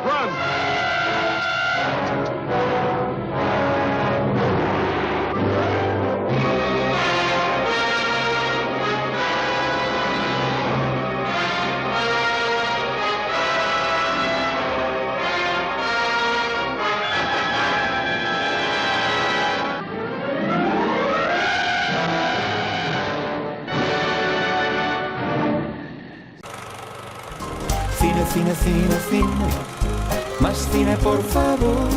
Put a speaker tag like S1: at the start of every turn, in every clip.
S1: Cine, cine, cine, más cine por favor.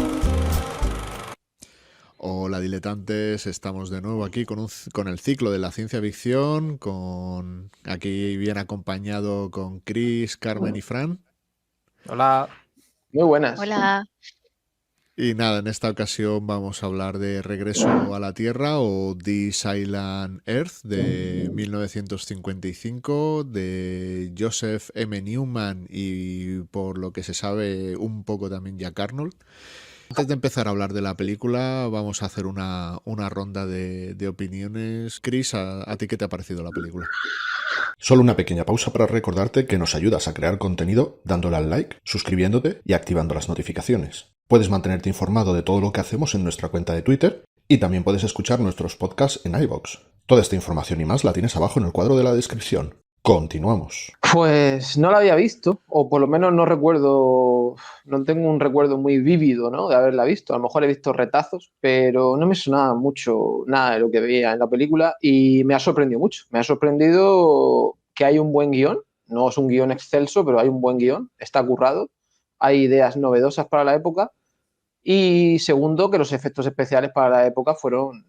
S2: Hola diletantes, estamos de nuevo aquí con el ciclo de la ciencia ficción, aquí bien acompañado con Chris, Carmen y Fran.
S3: Hola.
S4: Muy buenas.
S5: Hola.
S2: Y nada, en esta ocasión vamos a hablar de Regreso a la Tierra o This Island Earth de 1955 de Joseph M. Newman y por lo que se sabe un poco también Jack Arnold. Antes de empezar a hablar de la película vamos a hacer una ronda de opiniones. Chris, ¿a ti qué te ha parecido la película?
S6: Solo una pequeña pausa para recordarte que nos ayudas a crear contenido dándole al like, suscribiéndote y activando las notificaciones. Puedes mantenerte informado de todo lo que hacemos en nuestra cuenta de Twitter y también puedes escuchar nuestros podcasts en iVoox. Toda esta información y más la tienes abajo en el cuadro de la descripción. Continuamos.
S4: Pues no la había visto, o por lo menos no tengo un recuerdo muy vívido, ¿no?, de haberla visto. A lo mejor he visto retazos, pero no me sonaba mucho nada de lo que veía en la película y me ha sorprendido mucho. Me ha sorprendido que hay un buen guión, no es un guión excelso, pero hay un buen guión, está currado, hay ideas novedosas para la época y segundo, que los efectos especiales para la época fueron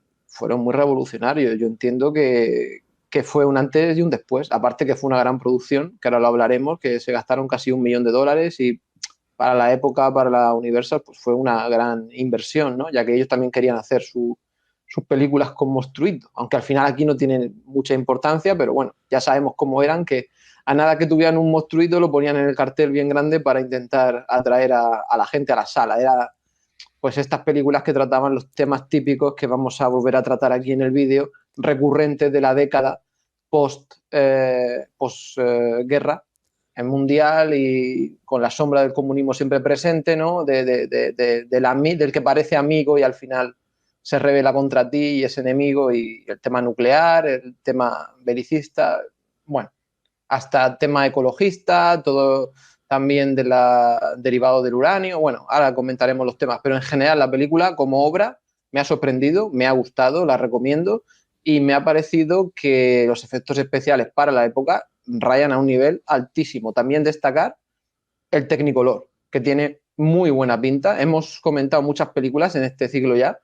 S4: muy revolucionarios. Yo entiendo que fue un antes y un después, aparte que fue una gran producción, que ahora lo hablaremos, que se gastaron casi $1 millón y para la época, para la Universal, pues fue una gran inversión, ¿no?, ya que ellos también querían hacer sus películas con monstruitos, aunque al final aquí no tienen mucha importancia, pero bueno, ya sabemos cómo eran, que a nada que tuvieran un monstruito lo ponían en el cartel bien grande para intentar atraer a la gente a la sala. Era pues estas películas que trataban los temas típicos que vamos a volver a tratar aquí en el vídeo, recurrentes de la década post-guerra mundial y con la sombra del comunismo siempre presente, ¿no?, del que parece amigo y al final se revela contra ti y es enemigo, y el tema nuclear, el tema belicista, bueno, hasta tema ecologista, todo también derivado del uranio. Bueno, ahora comentaremos los temas, pero en general la película como obra me ha sorprendido, me ha gustado, la recomiendo y me ha parecido que los efectos especiales para la época rayan a un nivel altísimo. También destacar el Technicolor, que tiene muy buena pinta. Hemos comentado muchas películas en este ciclo ya,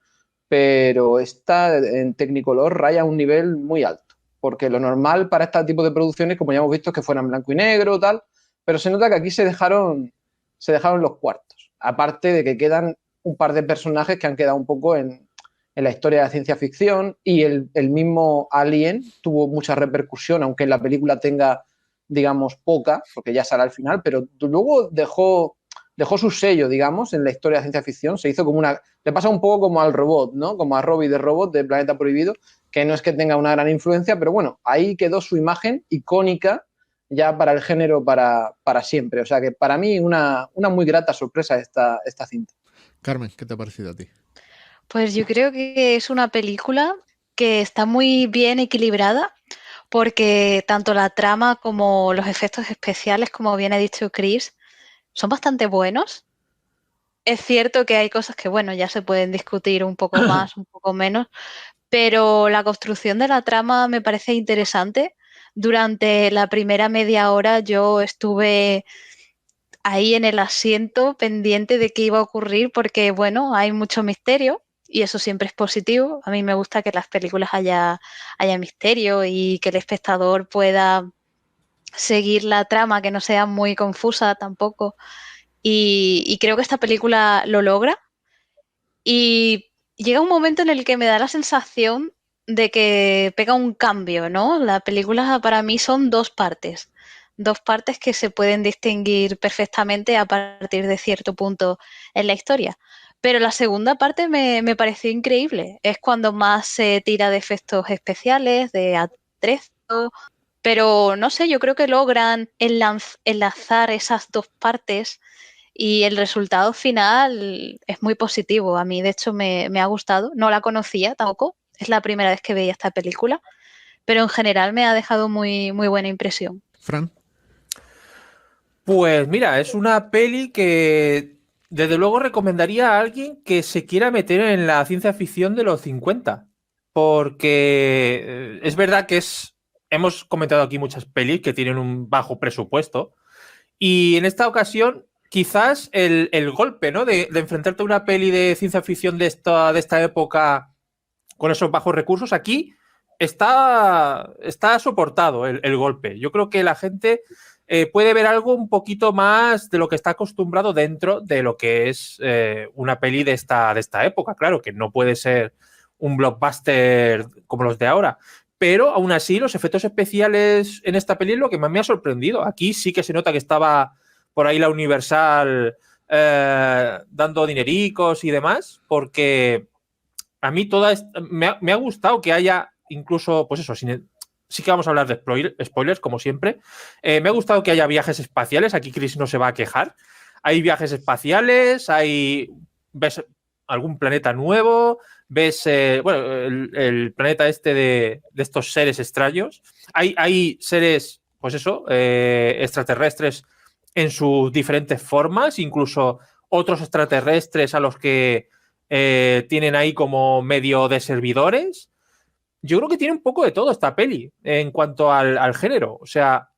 S4: pero esta en Technicolor raya a un nivel muy alto, porque lo normal para este tipo de producciones, como ya hemos visto, es que fueran blanco y negro, tal, pero se nota que aquí se dejaron los cuartos, aparte de que quedan un par de personajes que han quedado un poco en la historia de la ciencia ficción, y el mismo Alien tuvo mucha repercusión, aunque en la película tenga, digamos, poca, porque ya sale al final, pero luego dejó su sello, digamos, en la historia de la ciencia ficción. Se hizo como le pasa un poco como al robot, ¿no?, como a Robbie de Robot de Planeta Prohibido, que no es que tenga una gran influencia, pero bueno, ahí quedó su imagen icónica ya para el género para siempre. O sea que para mí una muy grata sorpresa esta cinta.
S2: Carmen, ¿qué te ha parecido a ti?
S5: Pues yo creo que es una película que está muy bien equilibrada, porque tanto la trama como los efectos especiales, como bien ha dicho Chris, son bastante buenos. Es cierto que hay cosas que, bueno, ya se pueden discutir un poco más, un poco menos, pero la construcción de la trama me parece interesante. Durante la primera media hora yo estuve ahí en el asiento pendiente de qué iba a ocurrir, porque, bueno, hay mucho misterio y eso siempre es positivo. A mí me gusta que en las películas haya misterio y que el espectador pueda seguir la trama, que no sea muy confusa tampoco. Y creo que esta película lo logra. Y llega un momento en el que me da la sensación de que pega un cambio, ¿no? La película para mí son dos partes que se pueden distinguir perfectamente a partir de cierto punto en la historia. Pero la segunda parte me pareció increíble. Es cuando más se tira de efectos especiales, de atrezo, pero no sé, yo creo que logran enlazar esas dos partes y el resultado final es muy positivo. A mí, de hecho, me ha gustado. No la conocía tampoco, es la primera vez que veía esta película, pero en general me ha dejado muy, muy buena impresión.
S2: Fran.
S3: Pues mira, es una peli que desde luego recomendaría a alguien que se quiera meter en la ciencia ficción de los 50, porque es verdad que hemos comentado aquí muchas pelis que tienen un bajo presupuesto, y en esta ocasión quizás el golpe, ¿no? de enfrentarte a una peli de ciencia ficción de esta época con esos bajos recursos, aquí está soportado el golpe. Yo creo que la gente puede ver algo un poquito más de lo que está acostumbrado dentro de lo que es una peli de esta época. Claro, que no puede ser un blockbuster como los de ahora, pero aún así los efectos especiales en esta peli es lo que más me ha sorprendido. Aquí sí que se nota que estaba por ahí la Universal dando dinericos y demás, porque a mí me ha gustado que haya incluso, pues eso, sí que vamos a hablar de spoilers, como siempre. Me ha gustado que haya viajes espaciales. Aquí Chris no se va a quejar. Hay viajes espaciales, ves algún planeta nuevo, ves el planeta este de estos seres extraños. Hay seres, pues eso, extraterrestres en sus diferentes formas, incluso otros extraterrestres a los que tienen ahí como medio de servidores. Yo creo que tiene un poco de todo esta peli en cuanto al género. O sea,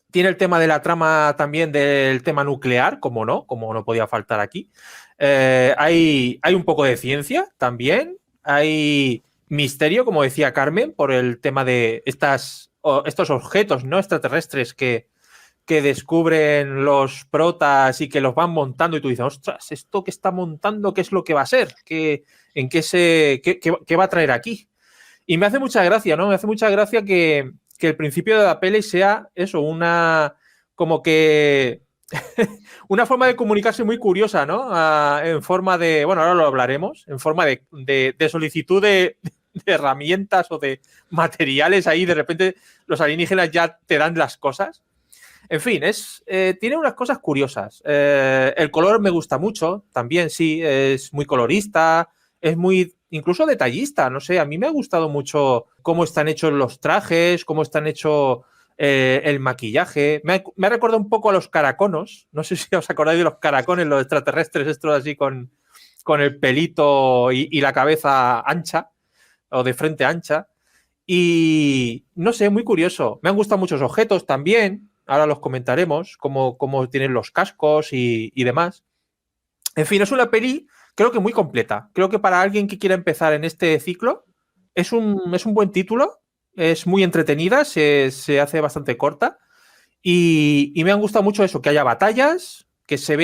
S3: tiene el tema de la trama también del tema nuclear, como no podía faltar aquí. Hay un poco de ciencia también. Hay misterio, como decía Carmen, por el tema de estos objetos no extraterrestres que descubren los protas y que los van montando y tú dices, ostras, esto que está montando, ¿qué es lo que va a ser? ¿Qué va a traer aquí? Y me hace mucha gracia, ¿no? Me hace mucha gracia que el principio de la peli sea eso, una forma de comunicarse muy curiosa, ¿no? En forma de, bueno, ahora lo hablaremos, en forma de solicitud de herramientas o de materiales ahí, de repente los alienígenas ya te dan las cosas. En fin, tiene unas cosas curiosas. El color me gusta mucho, también sí, es muy colorista, es muy incluso detallista, no sé, a mí me ha gustado mucho cómo están hechos los trajes, cómo están hechos el maquillaje. Me ha recordado un poco a los caraconos, no sé si os acordáis de los caracones, los extraterrestres, estos así con el pelito y la cabeza ancha, o de frente ancha. Y no sé, muy curioso. Me han gustado muchos objetos también, ahora los comentaremos, cómo tienen los cascos y demás. En fin, es una peli creo que muy completa. Creo que para alguien que quiera empezar en este ciclo es un buen título, es muy entretenida, se hace bastante corta y me han gustado mucho eso, que haya batallas, que se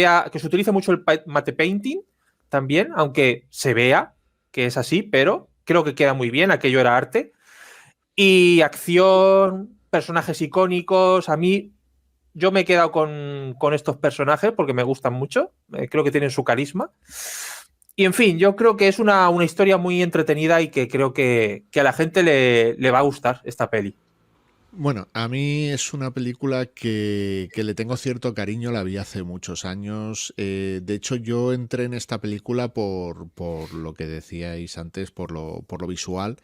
S3: utilice mucho el matte painting también, aunque se vea que es así, pero creo que queda muy bien, aquello era arte. Y acción, personajes icónicos, yo me he quedado con estos personajes porque me gustan mucho, creo que tienen su carisma. Y en fin, yo creo que es una historia muy entretenida y que creo que a la gente le va a gustar esta peli.
S2: Bueno, a mí es una película que le tengo cierto cariño, la vi hace muchos años. De hecho, yo entré en esta película por lo que decíais antes, por lo visual,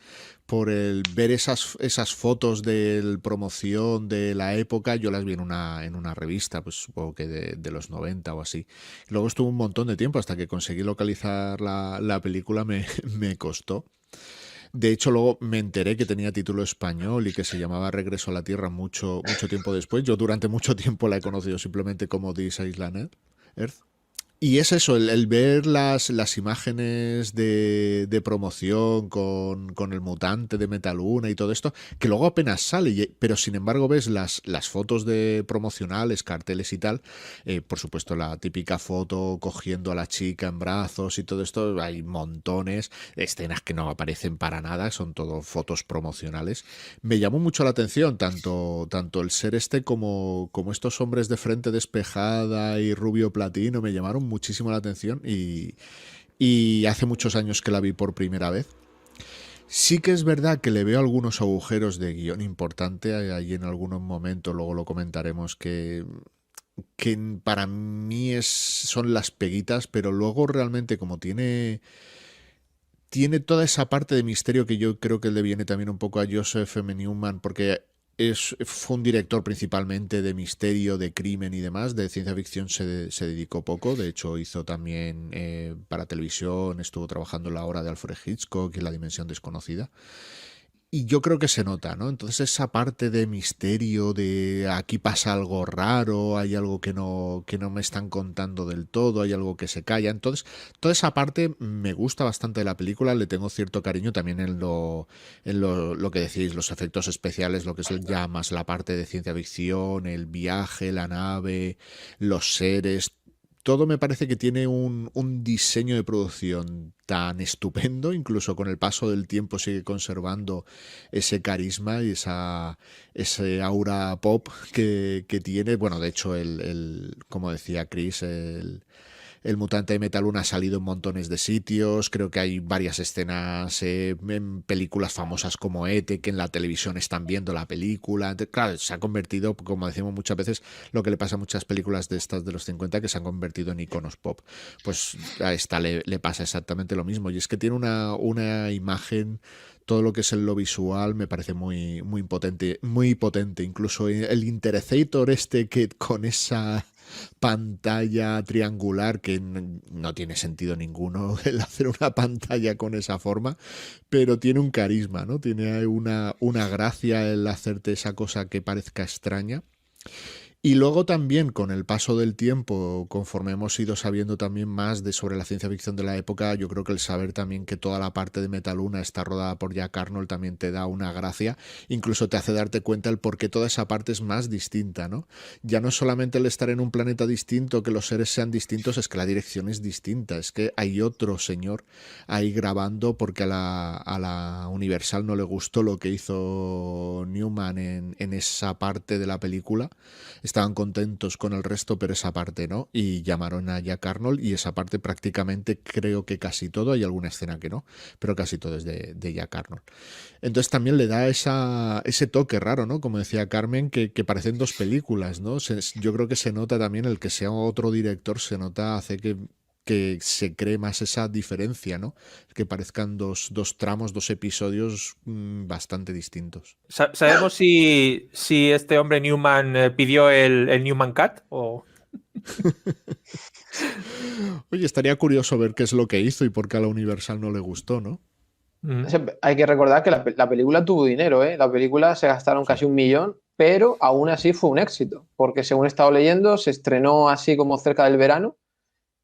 S2: por el ver esas fotos de promoción de la época. Yo las vi en una revista, pues supongo que de los 90 o así. Luego estuvo un montón de tiempo hasta que conseguí localizar la película, me costó. De hecho, luego me enteré que tenía título español y que se llamaba Regreso a la Tierra mucho tiempo después. Yo durante mucho tiempo la he conocido simplemente como This Island Earth. Y es eso, el ver las imágenes de promoción con el mutante de Metaluna y todo esto, que luego apenas sale, pero sin embargo ves las fotos de promocionales, carteles y tal, por supuesto la típica foto cogiendo a la chica en brazos y todo esto, hay montones, escenas que no aparecen para nada, son todo fotos promocionales. Me llamó mucho la atención tanto el ser como estos hombres de frente despejada y rubio platino, me llamaron muchísimo la atención y hace muchos años que la vi por primera vez. Sí que es verdad que le veo algunos agujeros de guión importante ahí en algunos momentos, luego lo comentaremos, que que para mí son las peguitas, pero luego realmente como tiene toda esa parte de misterio que yo creo que le viene también un poco a Joseph M. Newman, porque fue un director principalmente de misterio, de crimen y demás. De ciencia ficción se dedicó poco. De hecho, hizo también para televisión, estuvo trabajando en La Hora de Alfred Hitchcock y La Dimensión Desconocida. Y yo creo que se nota, ¿no? Entonces esa parte de misterio, de aquí pasa algo raro, hay algo que no me están contando del todo, hay algo que se calla. Entonces, toda esa parte me gusta bastante de la película, le tengo cierto cariño también lo que decís, los efectos especiales, lo que es ya más la parte de ciencia ficción, el viaje, la nave, los seres. Todo me parece que tiene un diseño de producción tan estupendo, incluso con el paso del tiempo sigue conservando ese carisma y ese aura pop que tiene. Bueno, de hecho, como decía Chris, el mutante de Metaluna ha salido en montones de sitios. Creo que hay varias escenas en películas famosas como E.T., que en la televisión están viendo la película. Entonces, claro, se ha convertido, como decimos muchas veces, lo que le pasa a muchas películas de estas de los 50 que se han convertido en iconos pop. Pues a esta le pasa exactamente lo mismo. Y es que tiene una imagen, todo lo que es lo visual me parece muy potente, muy potente. Incluso el Interceptor que con esa pantalla triangular que no tiene sentido ninguno el hacer una pantalla con esa forma, pero tiene un carisma, ¿no? Tiene una gracia el hacerte esa cosa que parezca extraña. Y luego también con el paso del tiempo, conforme hemos ido sabiendo también más sobre la ciencia ficción de la época, yo creo que el saber también que toda la parte de Metaluna está rodada por Jack Arnold también te da una gracia, incluso te hace darte cuenta el por qué toda esa parte es más distinta, ¿no? Ya no es solamente el estar en un planeta distinto, que los seres sean distintos, es que la dirección es distinta, es que hay otro señor ahí grabando porque a la Universal no le gustó lo que hizo Newman en esa parte de la película. Estaban contentos con el resto, pero esa parte no, y llamaron a Jack Arnold y esa parte prácticamente creo que casi todo, hay alguna escena que no, pero casi todo es de Jack Arnold. Entonces también le da ese toque raro, ¿no? Como decía Carmen, que parecen dos películas, ¿no? Yo creo que se nota también el que sea otro director, se nota, hace que se cree más esa diferencia, ¿no? Que parezcan dos tramos, dos episodios bastante distintos.
S3: ¿Sabemos si este hombre Newman pidió el Newman Cut o...?
S2: Oye, estaría curioso ver qué es lo que hizo y por qué a la Universal no le gustó, ¿no?
S4: Hay que recordar que la película tuvo dinero, ¿eh? La película se gastaron casi 1 millón, pero aún así fue un éxito, porque según he estado leyendo, se estrenó así como cerca del verano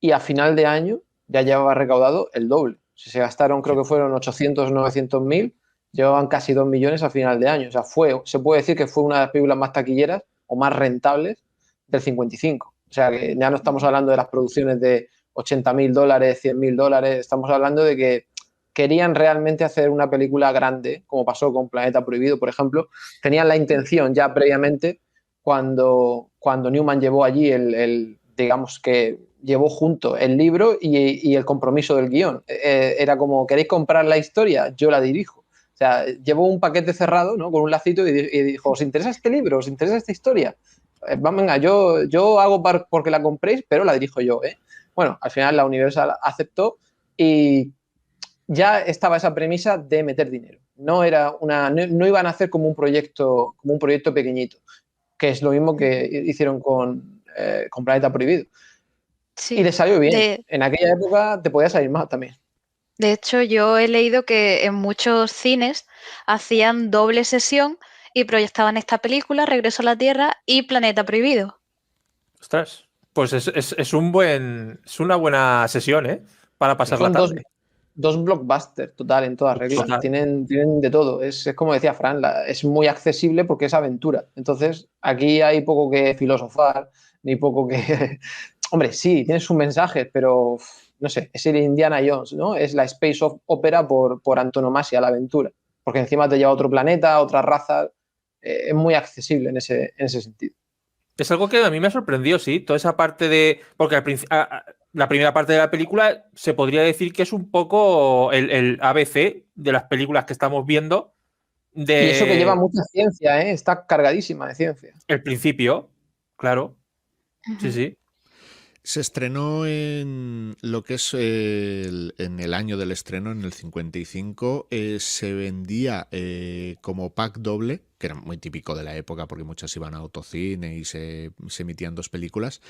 S4: y a final de año ya llevaba recaudado el doble. Si se gastaron, creo que fueron 800 o 900 mil, llevaban casi 2 millones a final de año. O sea, se puede decir que fue una de las películas más taquilleras o más rentables del 55. O sea, que ya no estamos hablando de las producciones de 80.000 dólares, 100.000 dólares, estamos hablando de que querían realmente hacer una película grande, como pasó con Planeta Prohibido, por ejemplo. Tenían la intención ya previamente cuando Newman llevó allí digamos que llevó junto el libro y el compromiso del guión. Era como, ¿queréis comprar la historia? Yo la dirijo. O sea, llevó un paquete cerrado, ¿no? Con un lacito y dijo, ¿os interesa este libro? ¿Os interesa esta historia? Venga, yo hago porque la compréis, pero la dirijo yo, ¿eh? Bueno, al final la Universal aceptó y ya estaba esa premisa de meter dinero. No iban a hacer como un proyecto pequeñito, que es lo mismo que hicieron con Planeta Prohibido.
S5: Sí.
S4: Y le salió bien. En aquella época te podía salir mal también.
S5: De hecho, yo he leído que en muchos cines hacían doble sesión y proyectaban esta película, Regreso a la Tierra y Planeta Prohibido.
S3: Ostras, pues es una buena sesión, ¿eh? Para pasar la tarde.
S4: Dos blockbusters, total, en todas reglas.
S3: Total.
S4: Tienen de todo. Es como decía Fran, es muy accesible porque es aventura. Entonces, aquí hay poco que filosofar, ni poco que... Hombre, sí, tiene sus mensajes, pero no sé, es el Indiana Jones, ¿no? Es la space opera por antonomasia, la aventura. Porque encima te lleva a otro planeta, a otra raza. Es muy accesible en ese sentido.
S3: Es algo que a mí me sorprendió, sí. Toda esa parte de... Porque la primera parte de la película se podría decir que es un poco el ABC de las películas que estamos viendo.
S4: Y eso que lleva mucha ciencia, ¿eh? Está cargadísima de ciencia.
S3: El principio, claro. Sí, sí.
S2: Se estrenó en lo que es en el año del estreno, en el 55. Se vendía como pack doble, que era muy típico de la época porque muchas iban a autocine y se emitían dos películas,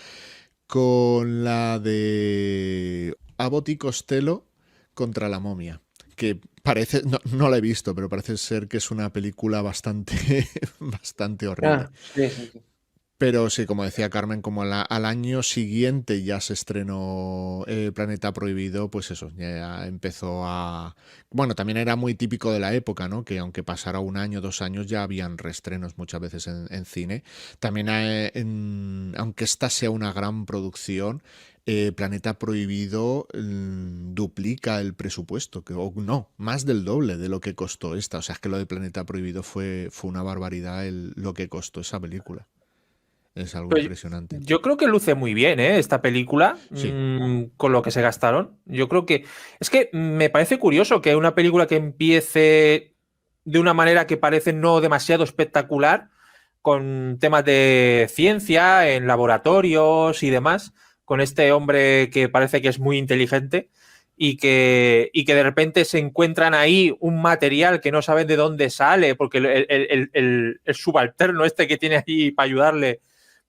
S2: con la de Abbott y Costello contra la momia, que parece, no la he visto, pero parece ser que es una película bastante horrible.
S4: Sí, sí, sí.
S2: Pero sí, como decía Carmen, como al año siguiente ya se estrenó Planeta Prohibido, pues eso, ya empezó a... Bueno, también era muy típico de la época, ¿no? Que aunque pasara un año, 2 años, ya habían reestrenos muchas veces en cine. También, aunque esta sea una gran producción, Planeta Prohibido duplica el presupuesto, o no, más del doble de lo que costó esta. O sea, es que lo de Planeta Prohibido fue una barbaridad lo que costó esa película. Es algo
S3: Pero
S2: impresionante.
S3: yo creo que luce muy bien, esta película,
S2: Sí.
S3: con lo que se gastaron. Yo creo que... Es que me parece curioso que una película que empiece de una manera que parece no demasiado espectacular, con temas de ciencia, en laboratorios y demás, con este hombre que parece que es muy inteligente y que de repente se encuentran ahí un material que no saben de dónde sale, porque el subalterno este que tiene ahí para ayudarle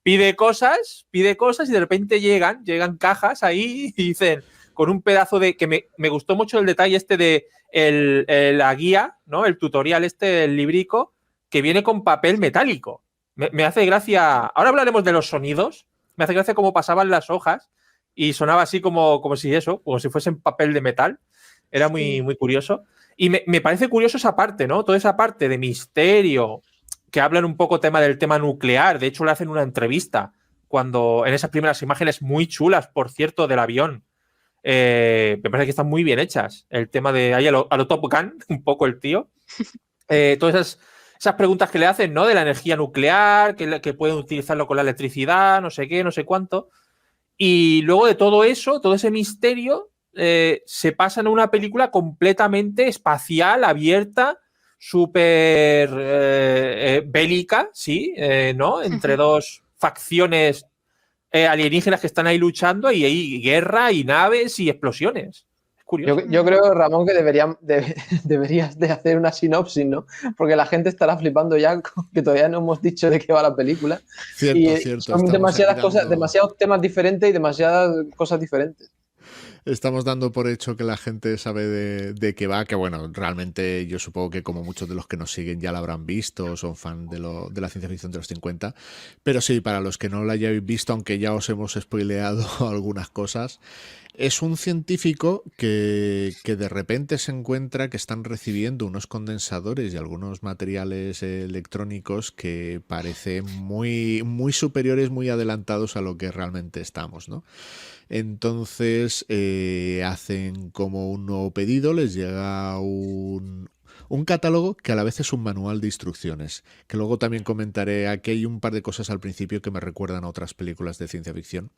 S3: pide cosas y de repente llegan cajas ahí y dicen, con un pedazo de... que me gustó mucho el detalle este de la guía, ¿no? El tutorial este, el librico, que viene con papel metálico. Me hace gracia... Ahora hablaremos de los sonidos. Me hace gracia cómo pasaban las hojas y sonaba así como si eso, como si fuesen papel de metal. Era muy, muy curioso. Y me parece curioso esa parte, ¿no? Toda esa parte de misterio, que hablan un poco del tema nuclear. De hecho, le hacen una entrevista cuando en esas primeras imágenes muy chulas, por cierto, del avión. Me parece que están muy bien hechas. El tema de ahí a lo Top Gun, un poco el tío. Todas esas preguntas que le hacen, ¿no? De la energía nuclear, que pueden utilizarlo con la electricidad, no sé qué, no sé cuánto. Y luego de todo eso, todo ese misterio, se pasa en una película completamente espacial, abierta, súper bélica, ¿sí? ¿No? Entre dos facciones alienígenas que están ahí luchando y hay guerra y naves y explosiones. Es curioso.
S4: Yo creo, Ramón, que deberías de hacer una sinopsis, ¿no? Porque la gente estará flipando ya, que todavía no hemos dicho de qué va la película.
S2: Cierto.
S4: Son demasiadas cosas, demasiados temas diferentes y demasiadas cosas diferentes.
S2: Estamos dando por hecho que la gente sabe de qué va, que bueno, realmente yo supongo que como muchos de los que nos siguen ya la habrán visto, son fan de la ciencia ficción de los 50, pero sí, para los que no la hayáis visto, aunque ya os hemos spoileado algunas cosas, es un científico que de repente se encuentra que están recibiendo unos condensadores y algunos materiales electrónicos que parecen muy, muy superiores, muy adelantados a lo que realmente estamos, ¿no? Entonces hacen como un nuevo pedido, les llega un catálogo que a la vez es un manual de instrucciones, que luego también comentaré. Aquí hay un par de cosas al principio que me recuerdan a otras películas de ciencia ficción.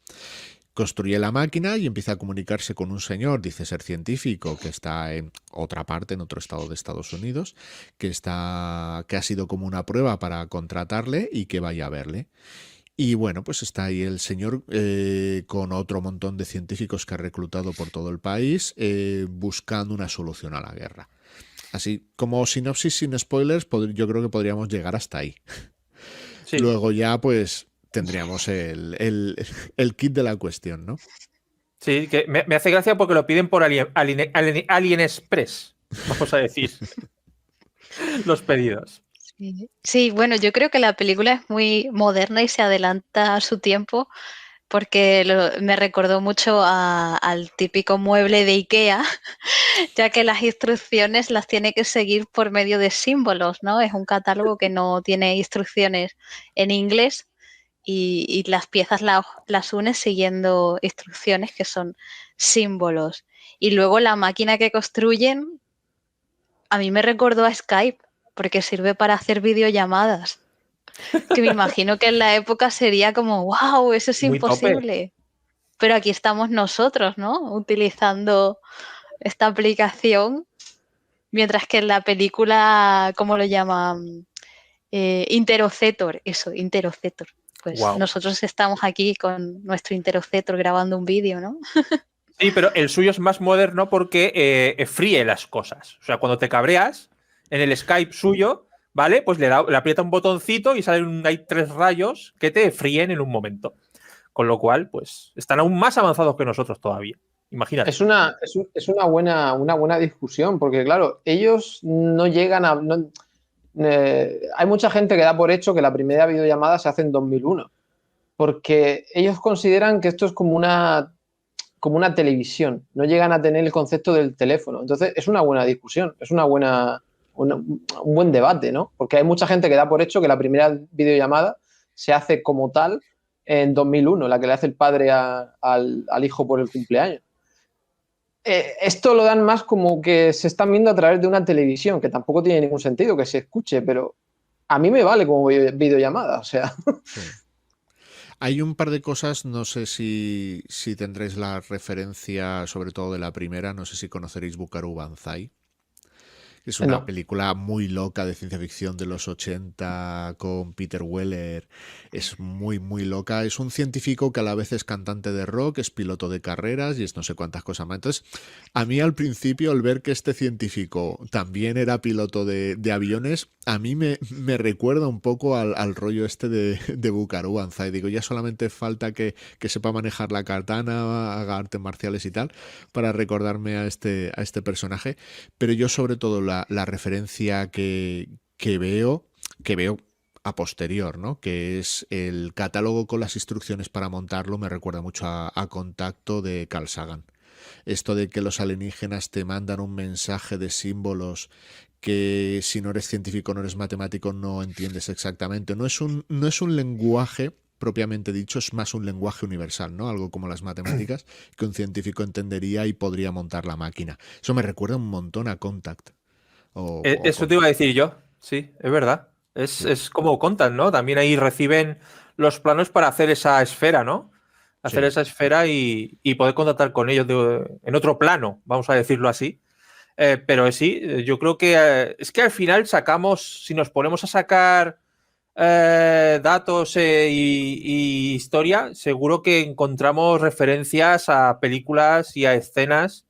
S2: Construye la máquina y empieza a comunicarse con un señor, dice ser científico, que está en otra parte, en otro estado de Estados Unidos, que ha sido como una prueba para contratarle y que vaya a verle. Y bueno, pues está ahí el señor con otro montón de científicos que ha reclutado por todo el país, buscando una solución a la guerra. Así como sinopsis sin spoilers, yo creo que podríamos llegar hasta ahí. Sí. Luego ya pues tendríamos el kit de la cuestión, ¿no?
S3: Sí, que me hace gracia porque lo piden por Alien Express, vamos a decir. Los pedidos.
S5: Sí, bueno, yo creo que la película es muy moderna y se adelanta a su tiempo porque me recordó mucho al típico mueble de IKEA, ya que las instrucciones las tiene que seguir por medio de símbolos, ¿no? Es un catálogo que no tiene instrucciones en inglés y las piezas las une siguiendo instrucciones que son símbolos. Y luego la máquina que construyen a mí me recordó a Skype, porque sirve para hacer videollamadas. Que me imagino que en la época sería como, wow, eso es imposible. Pero aquí estamos nosotros, ¿no? Utilizando esta aplicación, mientras que en la película, ¿cómo lo llaman? Interocetor, eso, Interocetor. pues
S3: Guau.
S5: nosotros estamos aquí con nuestro Interocetro grabando un vídeo, ¿no?
S3: Sí, pero el suyo es más moderno porque fríe las cosas. O sea, cuando te cabreas, en el Skype suyo, ¿vale? Pues le aprieta un botoncito y hay 3 rayos que te fríen en un momento. Con lo cual, pues, están aún más avanzados que nosotros todavía. Imagínate.
S4: Es una buena discusión, porque claro, ellos no llegan a... hay mucha gente que da por hecho que la primera videollamada se hace en 2001, porque ellos consideran que esto es como una televisión, no llegan a tener el concepto del teléfono. Entonces, es una buena discusión, es un buen debate, ¿no? Porque hay mucha gente que da por hecho que la primera videollamada se hace como tal en 2001, la que le hace el padre al hijo por el cumpleaños. Esto lo dan más como que se están viendo a través de una televisión, que tampoco tiene ningún sentido que se escuche, pero a mí me vale como videollamada, o sea.
S2: Sí. Hay un par de cosas, no sé si tendréis la referencia, sobre todo de la primera, no sé si conoceréis Buckaroo Banzai. Es una
S4: No.
S2: película muy loca de ciencia ficción de los 80 con Peter Weller. Es muy, muy loca. Es un científico que a la vez es cantante de rock, es piloto de carreras y es no sé cuántas cosas más. Entonces, a mí al principio, al ver que este científico también era piloto de aviones, a mí me recuerda un poco al rollo este de Buckaroo Banzai. Digo, ya solamente falta que sepa manejar la katana, haga artes marciales y tal, para recordarme a este personaje. Pero yo sobre todo la referencia que veo a posterior, ¿no? Que es el catálogo con las instrucciones para montarlo, me recuerda mucho a Contacto de Carl Sagan. Esto de que los alienígenas te mandan un mensaje de símbolos que si no eres científico, no eres matemático, no entiendes exactamente. No es un lenguaje propiamente dicho, es más un lenguaje universal, ¿no? Algo como las matemáticas que un científico entendería y podría montar la máquina. Eso me recuerda un montón a Contact.
S3: Eso te iba a decir yo, sí, es verdad. Es como Contact, ¿no? También ahí reciben los planos para hacer esa esfera, ¿no? Hacer
S2: Sí.
S3: esa esfera y poder contactar con ellos en otro plano, vamos a decirlo así. Pero sí, yo creo que es que al final sacamos, si nos ponemos a sacar datos y historia, seguro que encontramos referencias a películas y a escenas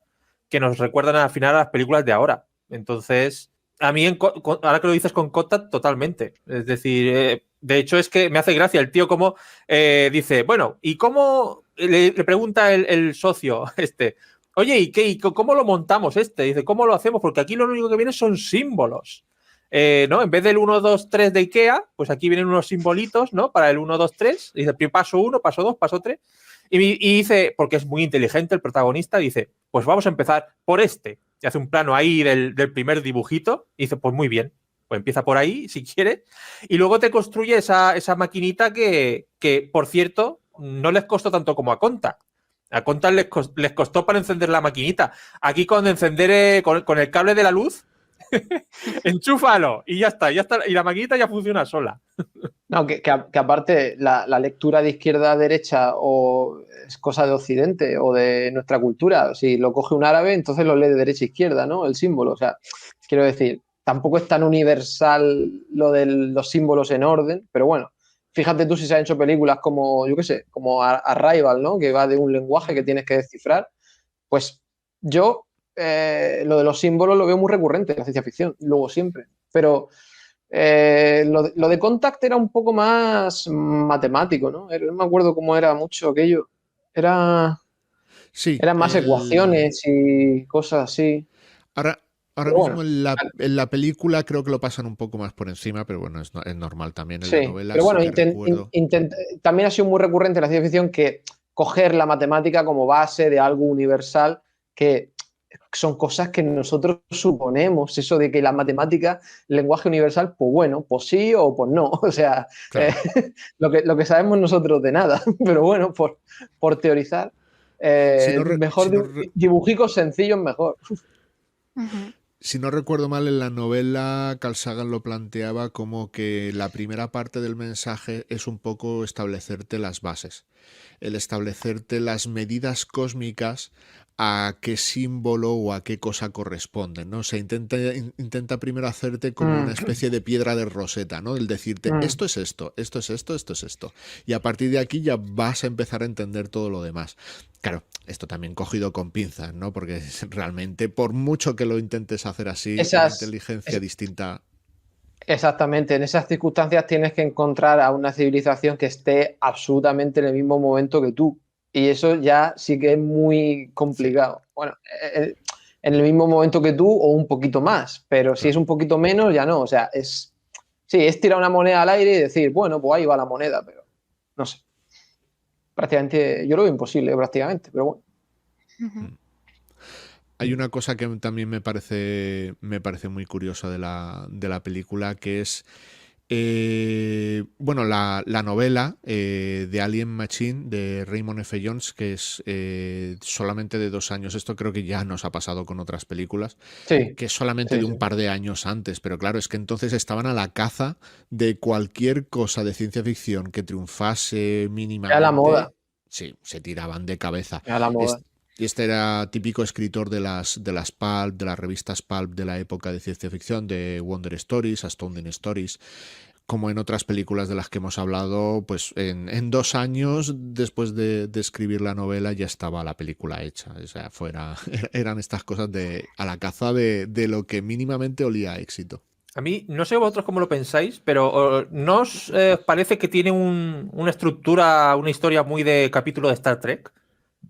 S3: que nos recuerdan al final a las películas de ahora. Entonces, a mí, ahora que lo dices con Contact, totalmente. Es decir, de hecho es que me hace gracia el tío como dice, bueno, ¿y cómo? Le pregunta el socio oye, ¿y cómo lo montamos Dice, ¿cómo lo hacemos? Porque aquí lo único que viene son símbolos. ¿No? En vez del 1, 2, 3 de IKEA, pues aquí vienen unos simbolitos, ¿no? Para el 1, 2, 3. Dice, paso 1, paso 2, paso 3. Y dice, porque es muy inteligente el protagonista, dice, pues vamos a empezar por este. Y hace un plano ahí del primer dibujito. Y dice, pues muy bien. Pues empieza por ahí, si quieres. Y luego te construye esa maquinita que, por cierto, no les costó tanto como a Contact. A Contact les costó para encender la maquinita. Aquí con encender con el cable de la luz, enchúfalo y ya está. Y la maquinita ya funciona sola.
S4: No, que aparte la lectura de izquierda a derecha o es cosa de Occidente o de nuestra cultura. Si lo coge un árabe, entonces lo lee de derecha a izquierda, ¿no? El símbolo. O sea, quiero decir, tampoco es tan universal lo de los símbolos en orden, pero bueno, fíjate tú si se han hecho películas como, yo qué sé, como Arrival, ¿no? Que va de un lenguaje que tienes que descifrar. Pues yo lo de los símbolos lo veo muy recurrente en la ciencia ficción, luego siempre. Pero lo de Contact era un poco más matemático, ¿no? No me acuerdo cómo era mucho aquello. Eran
S2: Sí,
S4: más ecuaciones y cosas así.
S2: Ahora
S4: Pero
S2: mismo
S4: bueno,
S2: en la película creo que lo pasan un poco más por encima, pero bueno, es normal también. En la
S4: sí.
S2: novela
S4: Pero
S2: sí
S4: bueno,
S2: que recuerdo.
S4: también ha sido muy recurrente en la ciencia ficción que coger la matemática como base de algo universal que son cosas que nosotros suponemos, eso de que la matemática, lenguaje universal, pues bueno, pues sí o pues no. O sea,
S2: Claro.
S4: lo que sabemos nosotros de nada, pero bueno, por teorizar, mejor dibujicos sencillos mejor.
S5: Ujú.
S2: Si no recuerdo mal, en la novela Carl Sagan lo planteaba como que la primera parte del mensaje es un poco establecerte las bases, el establecerte las medidas cósmicas a qué símbolo o a qué cosa corresponden, ¿no? O sea, intenta primero hacerte como una especie de piedra de Rosetta, ¿no? El decirte, esto es esto, esto es esto, esto es esto. Y a partir de aquí ya vas a empezar a entender todo lo demás. Claro, esto también cogido con pinzas, ¿no? Porque realmente, por mucho que lo intentes hacer así, una inteligencia distinta...
S4: Exactamente, en esas circunstancias tienes que encontrar a una civilización que esté absolutamente en el mismo momento que tú. Y eso ya sí que es muy complicado. Sí. Bueno, en el mismo momento que tú o un poquito más, pero si es un poquito menos, ya no. O sea, es tirar una moneda al aire y decir, bueno, pues ahí va la moneda, pero no sé. Prácticamente, yo lo veo imposible, prácticamente, pero bueno.
S2: Hay una cosa que también me parece muy curiosa de la película, que es bueno, la novela de Alien Machine de Raymond F. Jones, que es solamente de 2 años. Esto creo que ya nos ha pasado con otras películas, que es solamente de un par de años antes, pero claro, es que entonces estaban a la caza de cualquier cosa de ciencia ficción que triunfase mínimamente.
S4: A la moda.
S2: Sí, se tiraban de cabeza.
S4: A la moda.
S2: Este era típico escritor de las pulp, de las revistas pulp de la época de ciencia ficción, de Wonder Stories, Astounding Stories. Como en otras películas de las que hemos hablado, pues en 2 años después de escribir la novela ya estaba la película hecha. O sea, eran estas cosas a la caza de lo que mínimamente olía a éxito.
S3: A mí, no sé vosotros cómo lo pensáis, pero ¿no os parece que tiene una estructura, una historia muy de capítulo de Star Trek?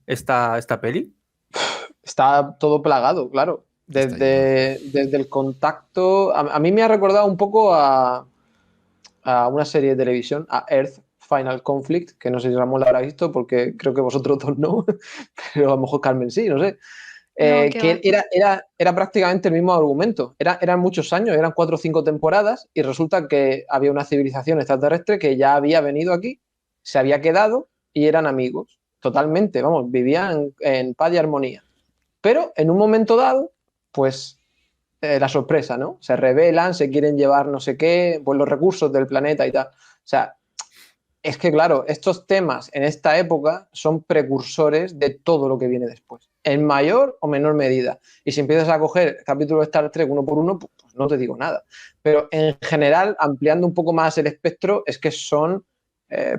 S3: Esta peli.
S4: Está todo plagado, claro. Desde el contacto. A mí me ha recordado un poco a una serie de televisión, a Earth Final Conflict, que no sé si Ramón la habrá visto, porque creo que vosotros dos no, pero a lo mejor Carmen sí, no sé. Que era prácticamente el mismo argumento. Eran muchos años, eran 4 o 5 temporadas, y resulta que había una civilización extraterrestre que ya había venido aquí, se había quedado y eran amigos. Totalmente, vamos, vivían en paz y armonía. Pero en un momento dado, pues la sorpresa, ¿no? Se rebelan, se quieren llevar no sé qué, pues los recursos del planeta y tal. O sea, es que claro, estos temas en esta época son precursores de todo lo que viene después, en mayor o menor medida. Y si empiezas a coger capítulos de Star Trek uno por uno, pues no te digo nada. Pero en general, ampliando un poco más el espectro, es que son,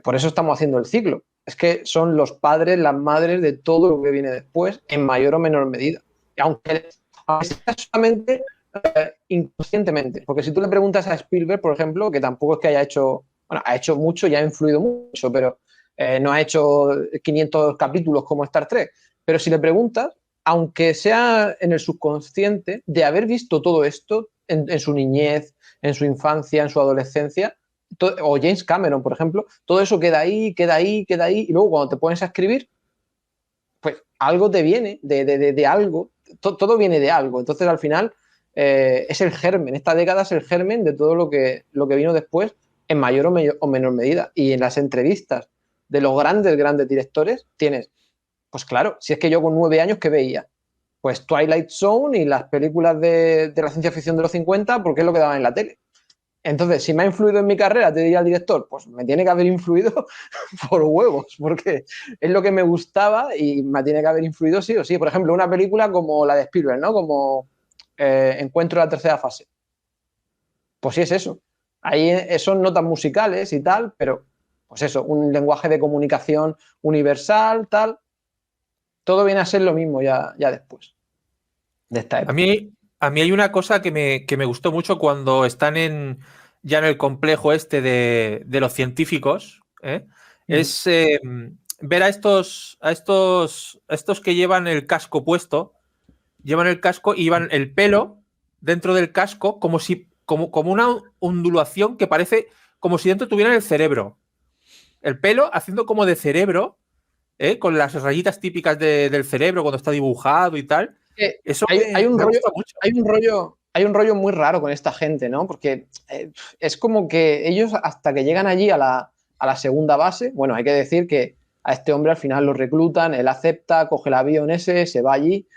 S4: por eso estamos haciendo el ciclo. Es que son los padres, las madres de todo lo que viene después, en mayor o menor medida. Y aunque sea solamente inconscientemente, porque si tú le preguntas a Spielberg, por ejemplo, que tampoco es que haya hecho, bueno, ha hecho mucho y ha influido mucho, pero no ha hecho 500 capítulos como Star Trek, pero si le preguntas, aunque sea en el subconsciente, de haber visto todo esto en su niñez, en su infancia, en su adolescencia, o James Cameron, por ejemplo, todo eso queda ahí, y luego cuando te pones a escribir, pues algo te viene de algo, todo viene de algo. Entonces al final es el germen, esta década es el germen de todo lo que vino después en mayor o menor medida. Y en las entrevistas de los grandes directores tienes, pues claro, si es que yo con 9 años, ¿qué veía? Pues Twilight Zone y las películas de la ciencia ficción de los 50, porque es lo que daban en la tele. Entonces, si me ha influido en mi carrera, te diría el director, pues me tiene que haber influido por huevos, porque es lo que me gustaba y me tiene que haber influido sí o sí. Por ejemplo, una película como la de Spielberg, ¿no? Como Encuentro en la tercera fase. Pues sí es eso. Ahí son notas musicales y tal, pero pues eso, un lenguaje de comunicación universal, tal. Todo viene a ser lo mismo ya después de esta época.
S3: A mí hay una cosa que me gustó mucho cuando están ya en el complejo este de los científicos, es ver a estos que llevan el casco puesto, llevan el casco y llevan el pelo dentro del casco como una ondulación que parece como si dentro tuvieran el cerebro. El pelo haciendo como de cerebro, con las rayitas típicas del cerebro cuando está dibujado y tal. Eso
S4: hay un rollo muy raro con esta gente, ¿no? Porque es como que ellos hasta que llegan allí a la segunda base, bueno, hay que decir que a este hombre al final lo reclutan, él acepta, coge el avión ese, se va allí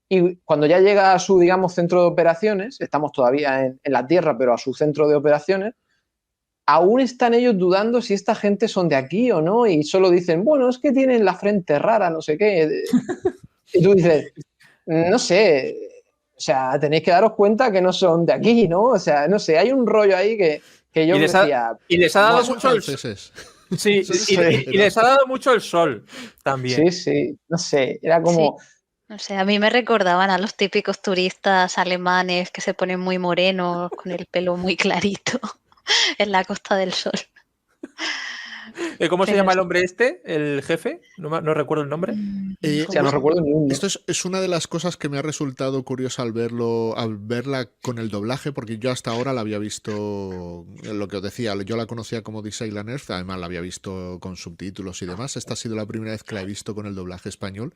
S4: y cuando ya llega a su, digamos, centro de operaciones, estamos todavía en la Tierra, pero a su centro de operaciones, aún están ellos dudando si esta gente son de aquí o no y solo dicen, bueno, es que tienen la frente rara, no sé qué. Y tú dices, no sé, o sea, tenéis que daros cuenta que no son de aquí, ¿no? O sea, no sé, hay un rollo ahí que yo
S3: Y
S4: decía...
S3: les ha
S2: No
S3: dado
S2: son
S3: mucho el
S2: franceses.
S3: Sí,
S2: Son
S4: Sí.
S3: y les ha dado mucho el sol también.
S4: Sí, no sé, era como...
S5: No sé, a mí me recordaban a los típicos turistas alemanes que se ponen muy morenos, con el pelo muy clarito, en la Costa del Sol.
S3: ¿Cómo se
S5: Pero
S3: llama el hombre este? ¿El jefe? No recuerdo el nombre.
S2: Eh,
S4: O sea, no recuerdo ni uno.
S2: Esto es una de las cosas que me ha resultado curioso al verla con el doblaje, porque yo hasta ahora la había visto, lo que os decía, yo la conocía como The Silent Earth, además la había visto con subtítulos y demás. Esta ha sido la primera vez que la he visto con el doblaje español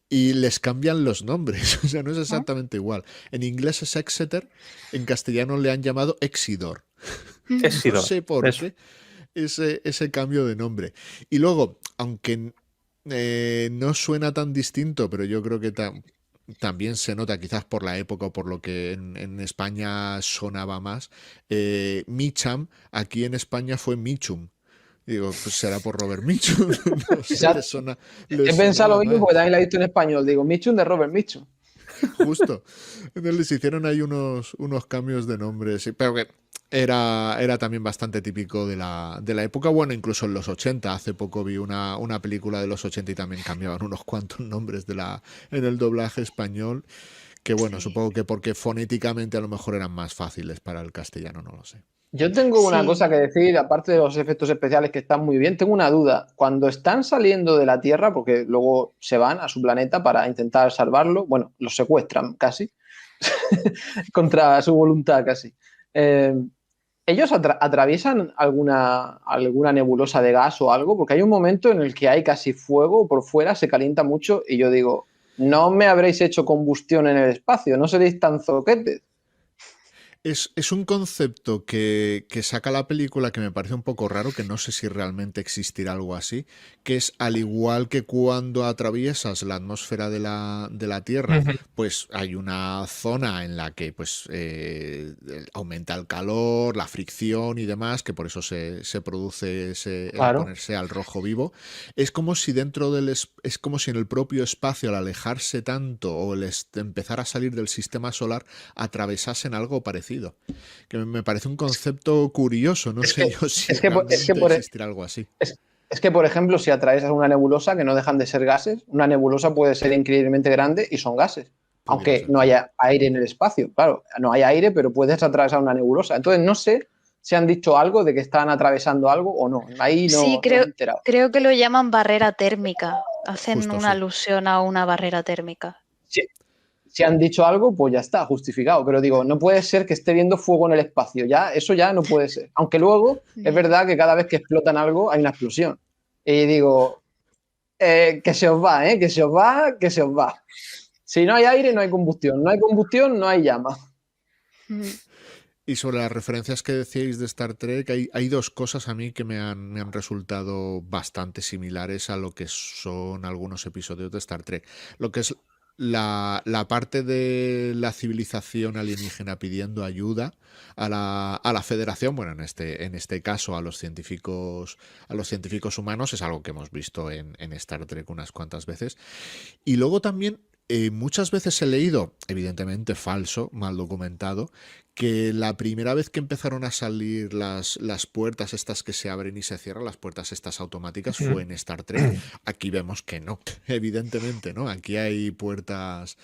S2: y les cambian los nombres, o sea, no es exactamente igual. En inglés es Exeter, en castellano le han llamado Exidor. No
S3: Exidor.
S2: sé por
S3: Eso.
S2: qué ese cambio de nombre. Y luego, aunque no suena tan distinto, pero yo creo que también se nota, quizás por la época o por lo que en España sonaba más. Micham, aquí en España fue Michum. Digo, pues será por Robert Mitchum. No sé,
S4: Exacto. He pensado
S2: sonaba
S4: lo mismo
S2: más.
S4: porque también la he visto en español. Digo, Mitchum de Robert Mitchum.
S2: Justo. Entonces les hicieron ahí unos cambios de nombres, pero que era también bastante típico de la época, bueno, incluso en los 80. Hace poco vi una película de los 80 y también cambiaban unos cuantos nombres en el doblaje español, que bueno,
S5: Sí.
S2: supongo que porque fonéticamente a lo mejor eran más fáciles para el castellano, no lo sé.
S4: Yo tengo una
S5: Sí.
S4: cosa que decir, aparte de los efectos especiales que están muy bien, tengo una duda. Cuando están saliendo de la Tierra, porque luego se van a su planeta para intentar salvarlo, bueno, los secuestran casi, contra su voluntad casi. Eh, ¿Ellos atraviesan alguna nebulosa de gas o algo? Porque hay un momento en el que hay casi fuego por fuera, se calienta mucho y yo digo, no me habréis hecho combustión en el espacio, no seréis tan zoquetes.
S2: Es un concepto que saca la película que me parece un poco raro, que no sé si realmente existirá algo así, que es al igual que cuando atraviesas la atmósfera de la Tierra,
S3: Ujú.
S2: pues hay una zona en la que pues aumenta el calor, la fricción y demás, que por eso se produce el
S4: Claro.
S2: ponerse al rojo vivo. Es como si es como si en el propio espacio, al alejarse tanto o empezar a salir del sistema solar, atravesasen algo parecido. Que me parece un concepto curioso, no sé yo si
S4: Es que,
S2: realmente existirá algo así.
S4: es que, por ejemplo, si atraviesas una nebulosa, que no dejan de ser gases, una nebulosa puede ser increíblemente grande y son gases.
S2: Pudiera
S4: Aunque
S2: ser,
S4: no
S2: sí.
S4: haya aire en el espacio. Claro, no hay aire, pero puedes atravesar una nebulosa. Entonces, no sé si han dicho algo de que están atravesando algo o no. Ahí
S5: Sí,
S4: no me he enterado.
S5: creo que lo llaman barrera térmica. Hacen
S2: Justo,
S5: una
S2: sí.
S5: alusión a una barrera térmica.
S4: Si, si han dicho algo, pues ya está, justificado. Pero digo, no puede ser que esté viendo fuego en el espacio. Ya, eso ya no puede ser. Aunque luego es verdad que cada vez que explotan algo hay una explosión. Y digo, que se os va, que se os va, que se os va. Si no hay aire, no hay combustión. No hay combustión, no hay llama.
S5: Mm.
S2: Y sobre las referencias que decíais de Star Trek, hay dos cosas a mí que me han resultado bastante similares a lo que son algunos episodios de Star Trek. Lo que es la parte de la civilización alienígena pidiendo ayuda a la Federación, bueno, en este caso a los científicos humanos, es algo que hemos visto en Star Trek unas cuantas veces. Y luego también muchas veces he leído, evidentemente falso, mal documentado, que la primera vez que empezaron a salir las puertas estas que se abren y se cierran, las puertas estas automáticas, fue en Star Trek. Aquí vemos que no, evidentemente, ¿no? Aquí hay puertas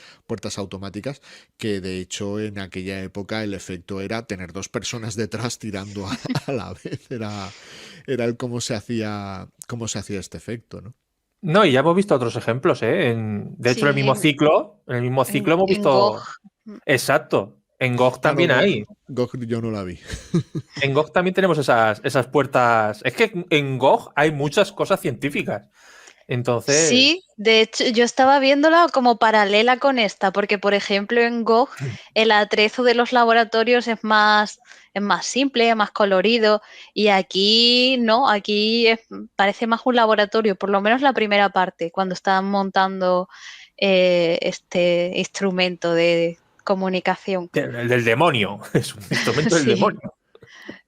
S2: automáticas que de hecho en aquella época el efecto era tener dos personas detrás tirando a la vez. Era el cómo se hacía este efecto, ¿no?
S3: No, y ya hemos visto otros ejemplos, ¿eh? De hecho, en el
S5: Sí,
S3: mismo ciclo, hemos
S5: en GOG.
S3: visto. Exacto. En GOG
S2: Claro,
S3: también hay.
S2: GOG yo no la vi.
S3: En GOG también tenemos esas puertas. Es que en GOG hay muchas cosas científicas. Entonces.
S5: Sí, de hecho, yo estaba viéndola como paralela con esta, porque por ejemplo en GOG el atrezo de los laboratorios es más simple, más colorido, y aquí no, parece más un laboratorio, por lo menos la primera parte, cuando están montando este instrumento de comunicación.
S3: El del demonio. Es un instrumento del
S5: Sí,
S3: demonio.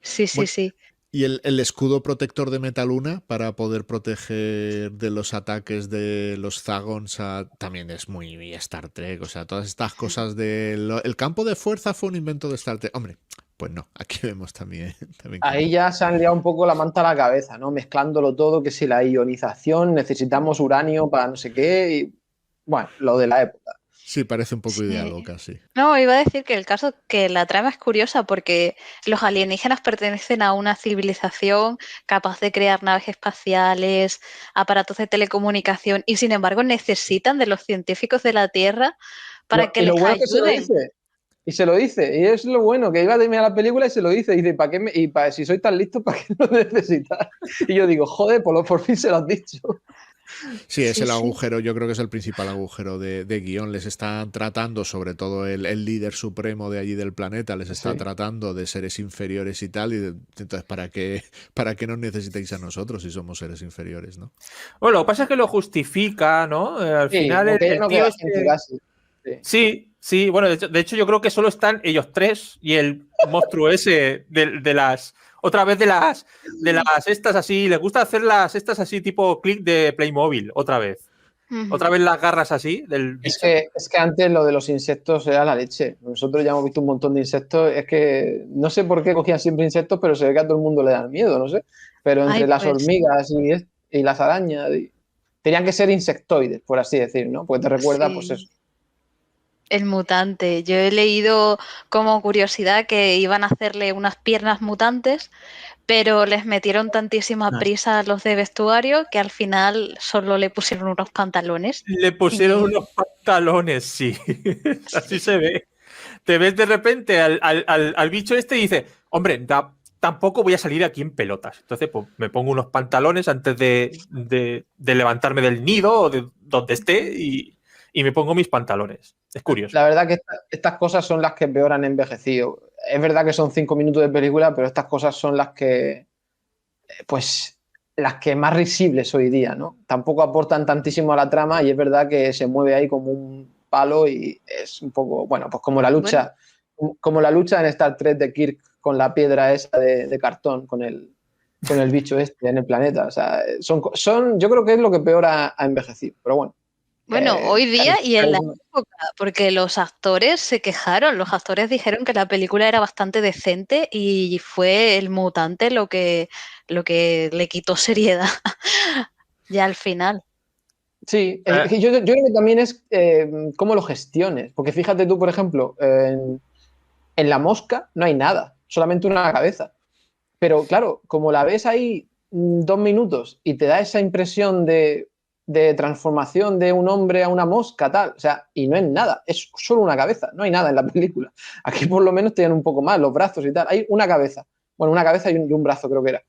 S5: sí, sí,
S2: Bueno,
S5: sí.
S2: Y el escudo protector de Metaluna para poder proteger de los ataques de los Zagons también es muy Star Trek. O sea, todas estas cosas el campo de fuerza fue un invento de Star Trek. Hombre, pues no, aquí vemos también
S4: Ahí ya se han liado un poco la manta a la cabeza, ¿no? Mezclándolo todo, que si la ionización, necesitamos uranio para no sé qué. Y, bueno, lo de la época.
S2: Sí, parece un poco
S5: Sí.
S2: idea loca, sí.
S5: No, iba a decir que el caso, que la trama es curiosa porque los alienígenas pertenecen a una civilización capaz de crear naves espaciales, aparatos de telecomunicación y sin embargo necesitan de los científicos de la Tierra para que
S4: Y lo
S5: les
S4: bueno es que se lo
S5: ayuden.
S4: dice. Y se lo dice. Y es lo bueno, que iba a terminar la película y se lo dice. Y dice, ¿para qué si sois tan listos, ¿para qué lo necesitas? Y yo digo, joder, por fin se lo has dicho.
S2: Sí, es
S5: Sí,
S2: el
S5: sí.
S2: agujero, yo creo que es el principal agujero de guión. Les están tratando, sobre todo el líder supremo de allí del planeta, les está
S4: Sí.
S2: tratando de seres inferiores y tal. Entonces, ¿para qué nos necesitáis a nosotros si somos seres inferiores, no?
S3: Bueno, lo que pasa es que lo justifica, ¿no? Al
S4: Sí,
S3: final
S4: porque ya
S3: el
S4: no
S3: tío
S4: queda gente casi. Sí.
S3: Sí, bueno, de hecho yo creo que solo están ellos tres y el monstruo ese de las... Otra vez de las estas así, les gusta hacer las estas así tipo click de Playmobil, otra vez.
S5: Ujú.
S3: Otra vez las garras así del bicho.
S4: Es que antes lo de los insectos era la leche. Nosotros ya hemos visto un montón de insectos. Es que no sé por qué cogían siempre insectos, pero se ve que a todo el mundo le dan miedo, no sé. Pero entre
S5: Ay,
S4: las
S5: pues,
S4: hormigas y las arañas, tenían que ser insectoides, por así decir, ¿no? Porque te recuerda,
S5: sí.
S4: pues eso.
S5: El mutante. Yo he leído como curiosidad que iban a hacerle unas piernas mutantes, pero les metieron tantísima prisa a los de vestuario que al final solo le pusieron unos pantalones.
S3: Le pusieron
S5: Y-
S3: unos pantalones, sí. Así se ve. Te ves de repente al bicho este y dices, hombre, tampoco voy a salir aquí en pelotas. Entonces, pues me pongo unos pantalones antes de levantarme del nido o de donde esté y me pongo mis pantalones. Es curioso.
S4: La verdad que estas cosas son las que peor han envejecido. Es verdad que son 5 minutos de película, pero estas cosas son las que, pues, las que más risibles hoy día, ¿no? Tampoco aportan tantísimo a la trama y es verdad que se mueve ahí como un palo y es un poco, bueno, pues como la lucha en Star Trek de Kirk con la piedra esa de cartón, con el bicho este en el planeta. O sea, yo creo que es lo que peor ha envejecido, pero bueno.
S5: Bueno, hoy día y en la
S4: Cada uno.
S5: época, porque los actores se quejaron, los actores dijeron que la película era bastante decente y fue el mutante lo que le quitó seriedad ya al final.
S4: Sí, yo creo que también es cómo lo gestiones, porque fíjate tú, por ejemplo, en La Mosca no hay nada, solamente una cabeza. Pero claro, como la ves ahí 2 minutos y te da esa impresión de transformación de un hombre a una mosca, tal, o sea, y no es nada, es solo una cabeza, no hay nada en la película. Aquí por lo menos tienen un poco más, los brazos y tal, hay una cabeza, bueno, una cabeza y un brazo creo que era.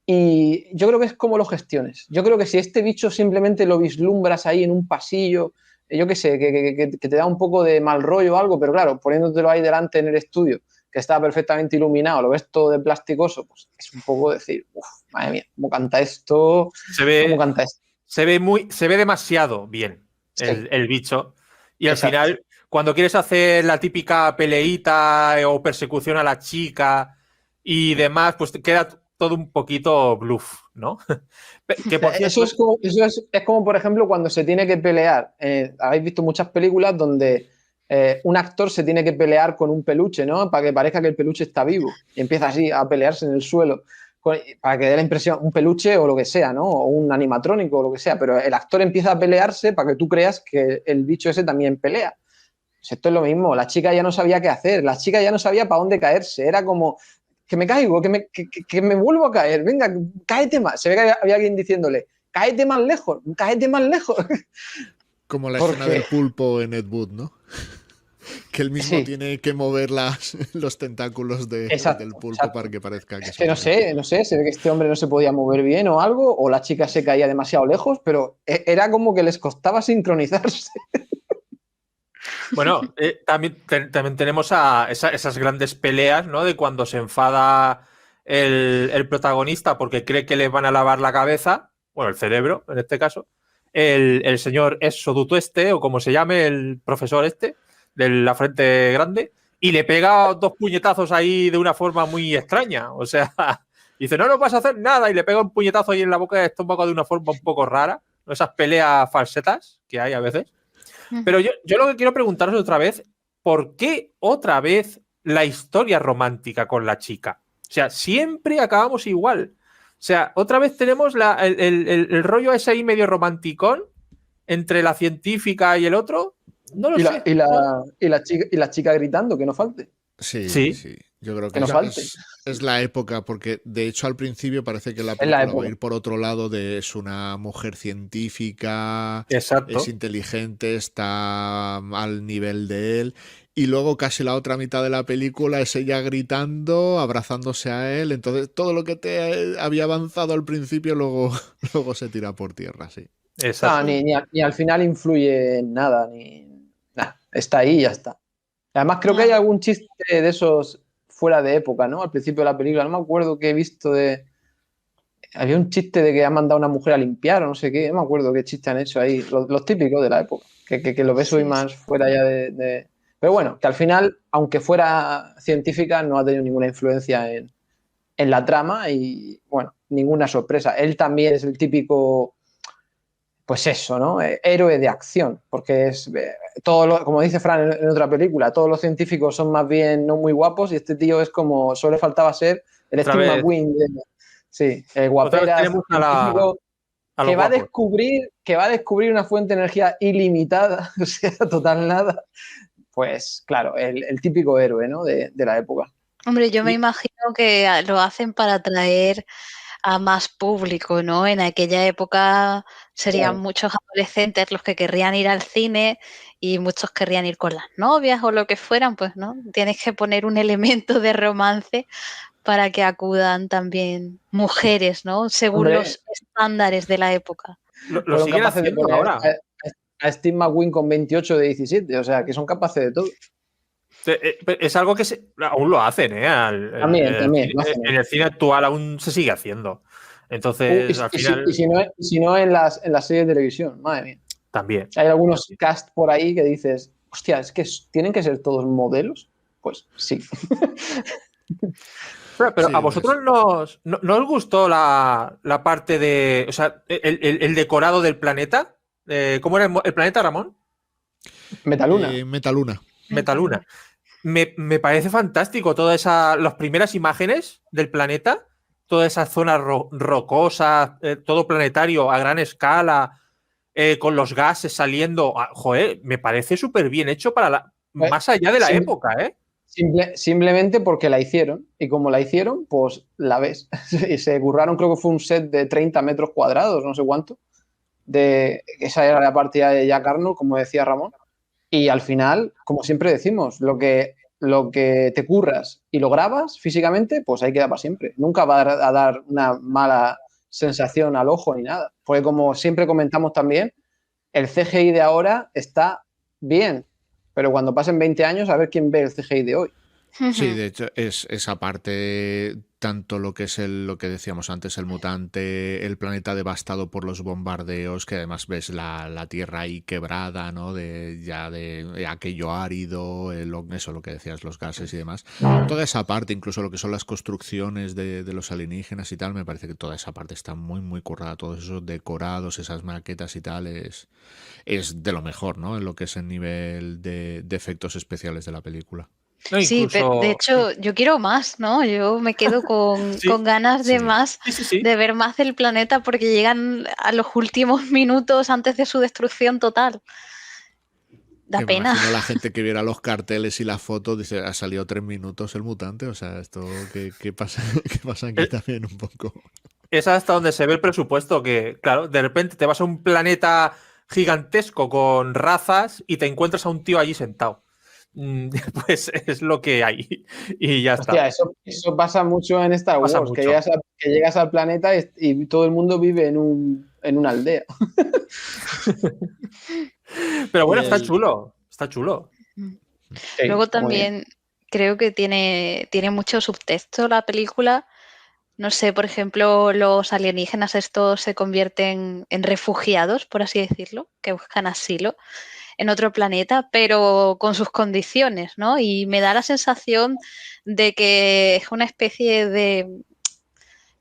S4: Y yo creo que es como lo gestiones. Yo creo que si este bicho simplemente lo vislumbras ahí en un pasillo, yo qué sé, que te da un poco de mal rollo o algo, pero claro, poniéndotelo ahí delante en el estudio, que está perfectamente iluminado, lo ves todo de plasticoso, pues es un poco decir, uff, madre mía, ¿cómo canta esto? ¿Cómo canta esto?
S3: Se ve demasiado bien
S4: Sí.
S3: el bicho. Y
S4: Exacto.
S3: al final, cuando quieres hacer la típica peleita o persecución a la chica y demás, pues te queda todo un poquito bluff, ¿no? Que por cierto,
S4: Eso es como, por ejemplo, cuando se tiene que pelear. Habéis visto muchas películas donde un actor se tiene que pelear con un peluche, ¿no? Para que parezca que el peluche está vivo. Y empieza así a pelearse en el suelo. Para que dé la impresión, un peluche o lo que sea, ¿no? O un animatrónico o lo que sea. Pero el actor empieza a pelearse para que tú creas que el bicho ese también pelea. Pues esto es lo mismo. La chica ya no sabía qué hacer. La chica ya no sabía para dónde caerse. Era como, que me caigo, que me vuelvo a caer. Venga, cáete más. Se ve que había alguien diciéndole, cáete más lejos, cáete más lejos.
S2: Como la escena del pulpo en Ed Wood, ¿no? Que él mismo tiene que mover los tentáculos del pulpo para que parezca que
S4: es que no sé, se ve que este hombre no se podía mover bien o algo, o la chica se caía demasiado lejos, pero era como que les costaba sincronizarse.
S3: bueno, también tenemos a esas grandes peleas, ¿no? De cuando se enfada el protagonista porque cree que le van a lavar la cabeza, bueno, el cerebro en este caso, el señor Essoduto este, o como se llame, el profesor este, de la frente grande, y le pega 2 puñetazos ahí de una forma muy extraña. O sea, Y dice, no vas a hacer nada, y le pega un puñetazo ahí en la boca del estómago de una forma un poco rara. Esas peleas falsetas que hay a veces. Pero yo lo que quiero preguntaros otra vez, ¿por qué otra vez la historia romántica con la chica? O sea, siempre acabamos igual. O sea, otra vez tenemos el rollo ese ahí medio romanticón entre la científica y el otro. No lo sé.
S4: Y la chica gritando, que no falte.
S2: Sí. Yo creo que
S4: no falte.
S2: es la época, porque de hecho al principio parece que la
S4: la
S2: película
S4: época.
S2: va a ir por otro lado de es una mujer científica,
S3: Exacto.
S2: es inteligente, está al nivel de él, y luego casi la otra mitad de la película es ella gritando, abrazándose a él, entonces todo lo que te había avanzado al principio luego se tira por tierra, sí.
S3: Exacto.
S4: Ni al final influye en nada, nada, está ahí y ya está. Además creo que hay algún chiste de esos fuera de época, ¿no? Al principio de la película, no me acuerdo qué he visto de... Había un chiste de que ha mandado a una mujer a limpiar o no sé qué, no me acuerdo qué chiste han hecho ahí, los típicos de la época, que lo ves hoy más fuera ya de... Pero bueno, que al final, aunque fuera científica, no ha tenido ninguna influencia en la trama y, bueno, ninguna sorpresa. Él también es el típico... Pues eso, ¿no? Héroe de acción, porque es como dice Fran en otra película, todos los científicos son más bien no muy guapos y este tío es como, solo le faltaba ser el Steve McQueen, el guaperas científico que va a descubrir una fuente de energía ilimitada, o sea, total nada. Pues claro, el típico héroe, ¿no? de la época.
S5: Hombre, yo me imagino que lo hacen para atraer a más público, ¿no? En aquella época serían muchos adolescentes los que querrían ir al cine y muchos querrían ir con las novias o lo que fueran, pues, ¿no? Tienes que poner un elemento de romance para que acudan también mujeres, ¿no? Según los estándares de la época.
S3: Lo siguen haciendo ahora.
S4: A Steve McQueen con 28 de 17, o sea, que son capaces de todo.
S3: Es algo que aún lo hacen, ¿eh?
S4: También.
S3: En el cine actual aún se sigue haciendo. Entonces, al final...
S4: Y si no en las series de televisión, madre mía.
S3: También.
S4: Hay algunos cast por ahí que dices, hostia, es que tienen que ser todos modelos. Pues sí.
S3: Pero sí, a vosotros no os gustó la parte de... O sea, el decorado del planeta. ¿Cómo era el planeta, Ramón?
S4: Metaluna.
S3: Metaluna. Me parece fantástico todas las primeras imágenes del planeta, toda esa zona rocosa, todo planetario a gran escala, con los gases saliendo. Joder, me parece súper bien hecho más allá de la época, ¿eh?
S4: Simplemente porque la hicieron, y como la hicieron, pues la ves. Y se curraron, creo que fue un set de 30 metros cuadrados, no sé cuánto. Esa era la partida de Jack Arnold, como decía Ramón. Y al final, como siempre decimos, lo que te curras y lo grabas físicamente, pues ahí queda para siempre. Nunca va a dar una mala sensación al ojo ni nada. Porque como siempre comentamos también, el CGI de ahora está bien, pero cuando pasen 20 años, a ver quién ve el CGI de hoy.
S2: Sí, de hecho, es esa parte, tanto lo que es lo que decíamos antes, el mutante, el planeta devastado por los bombardeos, que además ves la tierra ahí quebrada, ¿no? De aquello árido, eso, lo que decías, los gases y demás. Toda esa parte, incluso lo que son las construcciones de los alienígenas y tal, me parece que toda esa parte está muy, muy currada. Todos esos decorados, esas maquetas y tal, es de lo mejor, ¿no? En lo que es el nivel de efectos especiales de la película.
S3: No,
S5: sí,
S3: incluso...
S5: de hecho, yo quiero más, ¿no? Yo me quedo con ganas de más, de ver más del planeta porque llegan a los últimos minutos antes de su destrucción total. Da pena.
S2: Me imagino la gente que viera los carteles y las fotos dice, ha salido 3 minutos el mutante, o sea, esto ¿qué pasa aquí también un poco?
S3: Es hasta donde se ve el presupuesto, que claro, de repente te vas a un planeta gigantesco con razas y te encuentras a un tío allí sentado. Pues es lo que hay y ya está.
S4: Eso pasa mucho en Star Wars, que llegas al planeta y todo el mundo vive en una aldea.
S3: Pero bueno, está chulo.
S5: Sí, luego también creo que tiene mucho subtexto la película. No sé, por ejemplo, los alienígenas estos se convierten en refugiados, por así decirlo, que buscan asilo en otro planeta, pero con sus condiciones, ¿no? Y me da la sensación de que es una especie de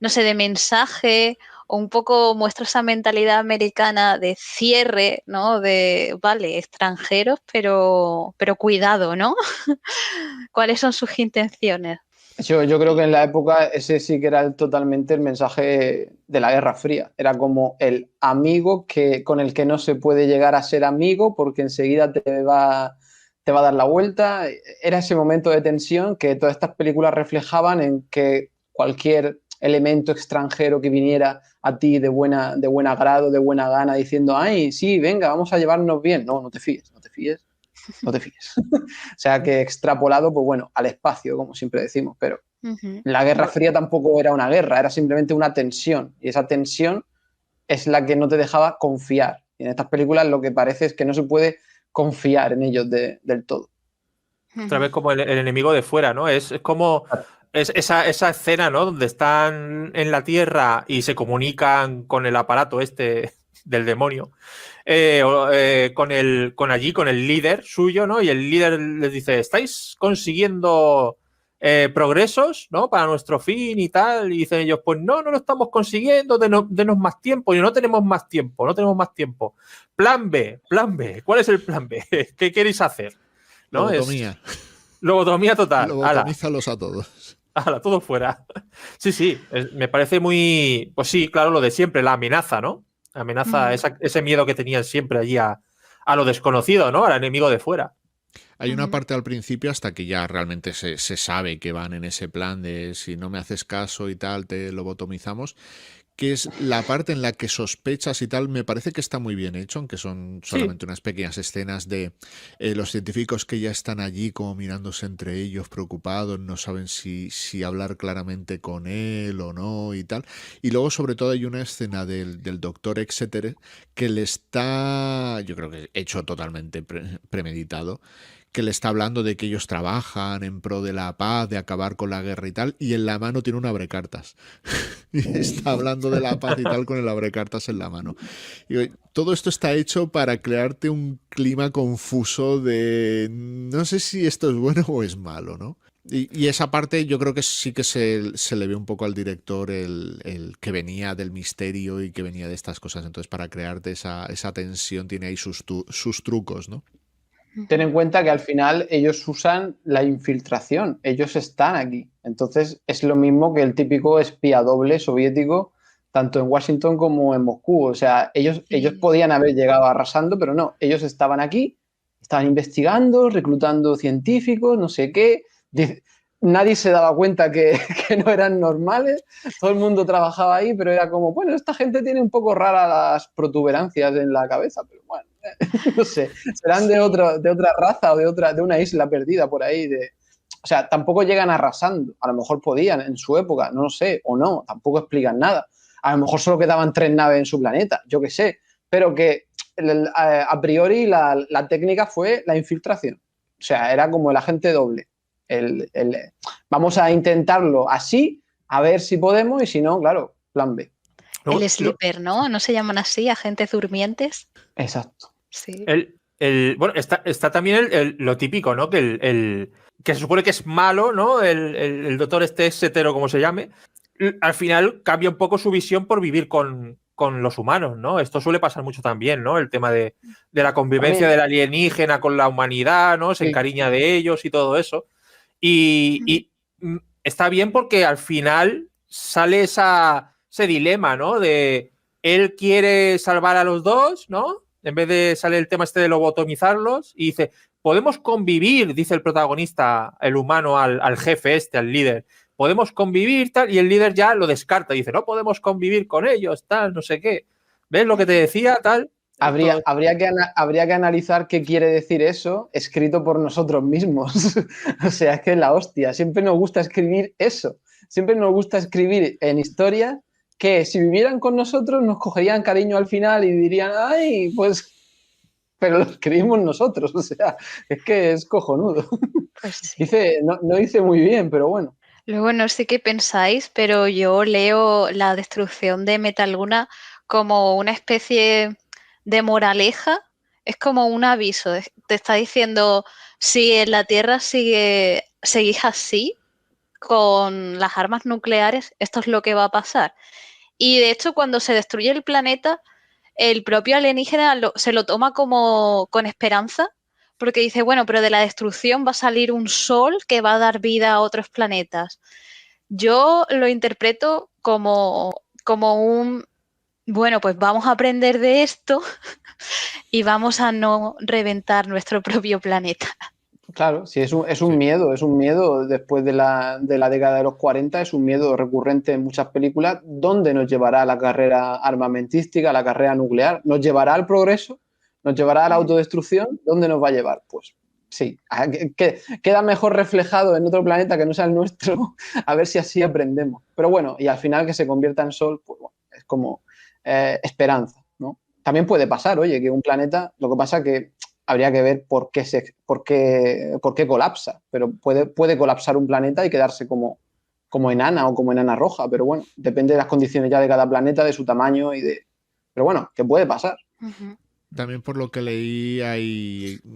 S5: no sé, de mensaje, o un poco muestra esa mentalidad americana de cierre, ¿no? De, vale, extranjeros, pero cuidado, ¿no? ¿Cuáles son sus intenciones?
S4: Yo creo que en la época ese sí que era totalmente el mensaje de la Guerra Fría. Era como el amigo con el que no se puede llegar a ser amigo porque enseguida te va a dar la vuelta. Era ese momento de tensión que todas estas películas reflejaban, en que cualquier elemento extranjero que viniera a ti de buen agrado, de buena gana, diciendo, ay, sí, venga, vamos a llevarnos bien. No, no te fíes, no te fíes. No te fíes. O sea que extrapolado, pues bueno, al espacio, como siempre decimos, pero la Guerra Fría tampoco era una guerra, era simplemente una tensión. Y esa tensión es la que no te dejaba confiar. Y en estas películas lo que parece es que no se puede confiar en ellos del todo.
S3: Otra vez como el enemigo de fuera, ¿no? Es como esa escena, ¿no? Donde están en la Tierra y se comunican con el aparato este del demonio. Con el líder suyo, ¿no? Y el líder les dice, ¿estáis consiguiendo progresos, ¿no? Para nuestro fin y tal. Y dicen ellos, pues no lo estamos consiguiendo, denos más tiempo. Y no tenemos más tiempo, no tenemos más tiempo. Plan B, ¿cuál es el plan B? ¿Qué queréis hacer? ¿No?
S2: Lobotomía.
S3: Lobotomía total.
S2: Lobotomízalos a todos.
S3: Todo fuera. Sí, me parece muy... Pues sí, claro, lo de siempre, la amenaza, ¿no? La amenaza, ese miedo que tenían siempre allí a lo desconocido, ¿no? Al enemigo de fuera.
S2: Hay una parte al principio hasta que ya realmente se sabe que van en ese plan de si no me haces caso y tal, te lobotomizamos, que es la parte en la que sospechas y tal. Me parece que está muy bien hecho, aunque son solamente unas pequeñas escenas de los científicos que ya están allí como mirándose entre ellos, preocupados, no saben si hablar claramente con él o no y tal. Y luego sobre todo hay una escena del doctor Exeter que le está, yo creo que hecho totalmente premeditado, que le está hablando de que ellos trabajan en pro de la paz, de acabar con la guerra y tal, y en la mano tiene un abrecartas. Y está hablando de la paz y tal con el abrecartas en la mano. Y todo esto está hecho para crearte un clima confuso de no sé si esto es bueno o es malo, ¿no? Y esa parte yo creo que sí que se le ve un poco al director el que venía del misterio y que venía de estas cosas. Entonces, para crearte esa tensión tiene ahí sus trucos, ¿no?
S4: Ten en cuenta que al final ellos usan la infiltración, ellos están aquí. Entonces es lo mismo que el típico espía doble soviético, tanto en Washington como en Moscú. O sea, ellos podían haber llegado arrasando, pero no, ellos estaban aquí, estaban investigando, reclutando científicos, no sé qué. Nadie se daba cuenta que no eran normales, todo el mundo trabajaba ahí, pero era como, bueno, esta gente tiene un poco raras las protuberancias en la cabeza, pero bueno. No sé, serán de otra raza o de una isla perdida por ahí. O sea, tampoco llegan arrasando. A lo mejor podían en su época, no lo sé, o no, tampoco explican nada. A lo mejor solo quedaban 3 naves en su planeta, yo qué sé. Pero que a priori la técnica fue la infiltración. O sea, era como el agente doble. Vamos a intentarlo así, a ver si podemos, y si no, claro, plan B.
S5: El sleeper, ¿no? ¿No se llaman así, agentes durmientes?
S4: Exacto.
S5: Sí.
S3: Bueno, está también lo típico, ¿no? Que se supone que es malo, ¿no? El doctor Exeter, como se llame, al final cambia un poco su visión por vivir con los humanos, ¿no? Esto suele pasar mucho también, ¿no? El tema de la convivencia del alienígena con la humanidad, ¿no? Se encariña de ellos y todo eso. Y está bien porque al final sale ese dilema, ¿no? De él quiere salvar a los dos, ¿no? En vez de sale el tema este de lobotomizarlos y dice, podemos convivir, dice el protagonista, el humano al jefe al líder, podemos convivir, tal, y el líder ya lo descarta, dice, no podemos convivir con ellos, tal, no sé qué. ¿Ves lo que te decía, tal?
S4: Habría que analizar qué quiere decir eso escrito por nosotros mismos. O sea, es que es la hostia. Siempre nos gusta escribir eso. Siempre nos gusta escribir en historias que si vivieran con nosotros nos cogerían cariño al final y dirían, ay, pues, pero lo escribimos nosotros. O sea, es que es cojonudo.
S5: Pues sí.
S4: No dice muy bien, pero bueno.
S5: Luego no sé qué pensáis, pero yo leo la destrucción de Metaluna como una especie de moraleja. Es como un aviso. Te está diciendo, si en la Tierra seguís así, con las armas nucleares esto es lo que va a pasar. Y de hecho, cuando se destruye el planeta, el propio alienígena se lo toma como con esperanza, porque dice, bueno, pero de la destrucción va a salir un sol que va a dar vida a otros planetas. Yo lo interpreto como un, bueno, pues vamos a aprender de esto y vamos a no reventar nuestro propio planeta.
S4: Claro, sí, es un miedo después de la década de los 40, es un miedo recurrente en muchas películas. ¿Dónde nos llevará la carrera armamentística, la carrera nuclear? ¿Nos llevará al progreso? ¿Nos llevará a la autodestrucción? ¿Dónde nos va a llevar? Pues sí, queda mejor reflejado en otro planeta que no sea el nuestro, a ver si así aprendemos. Pero bueno, y al final que se convierta en sol, pues bueno, es como esperanza, ¿no? También puede pasar, oye, que un planeta, lo que pasa que habría que ver por qué colapsa, pero puede colapsar un planeta y quedarse como enana o como enana roja, pero bueno, depende de las condiciones ya de cada planeta, de su tamaño pero bueno, que puede pasar.
S5: Uh-huh.
S2: También por lo que leí,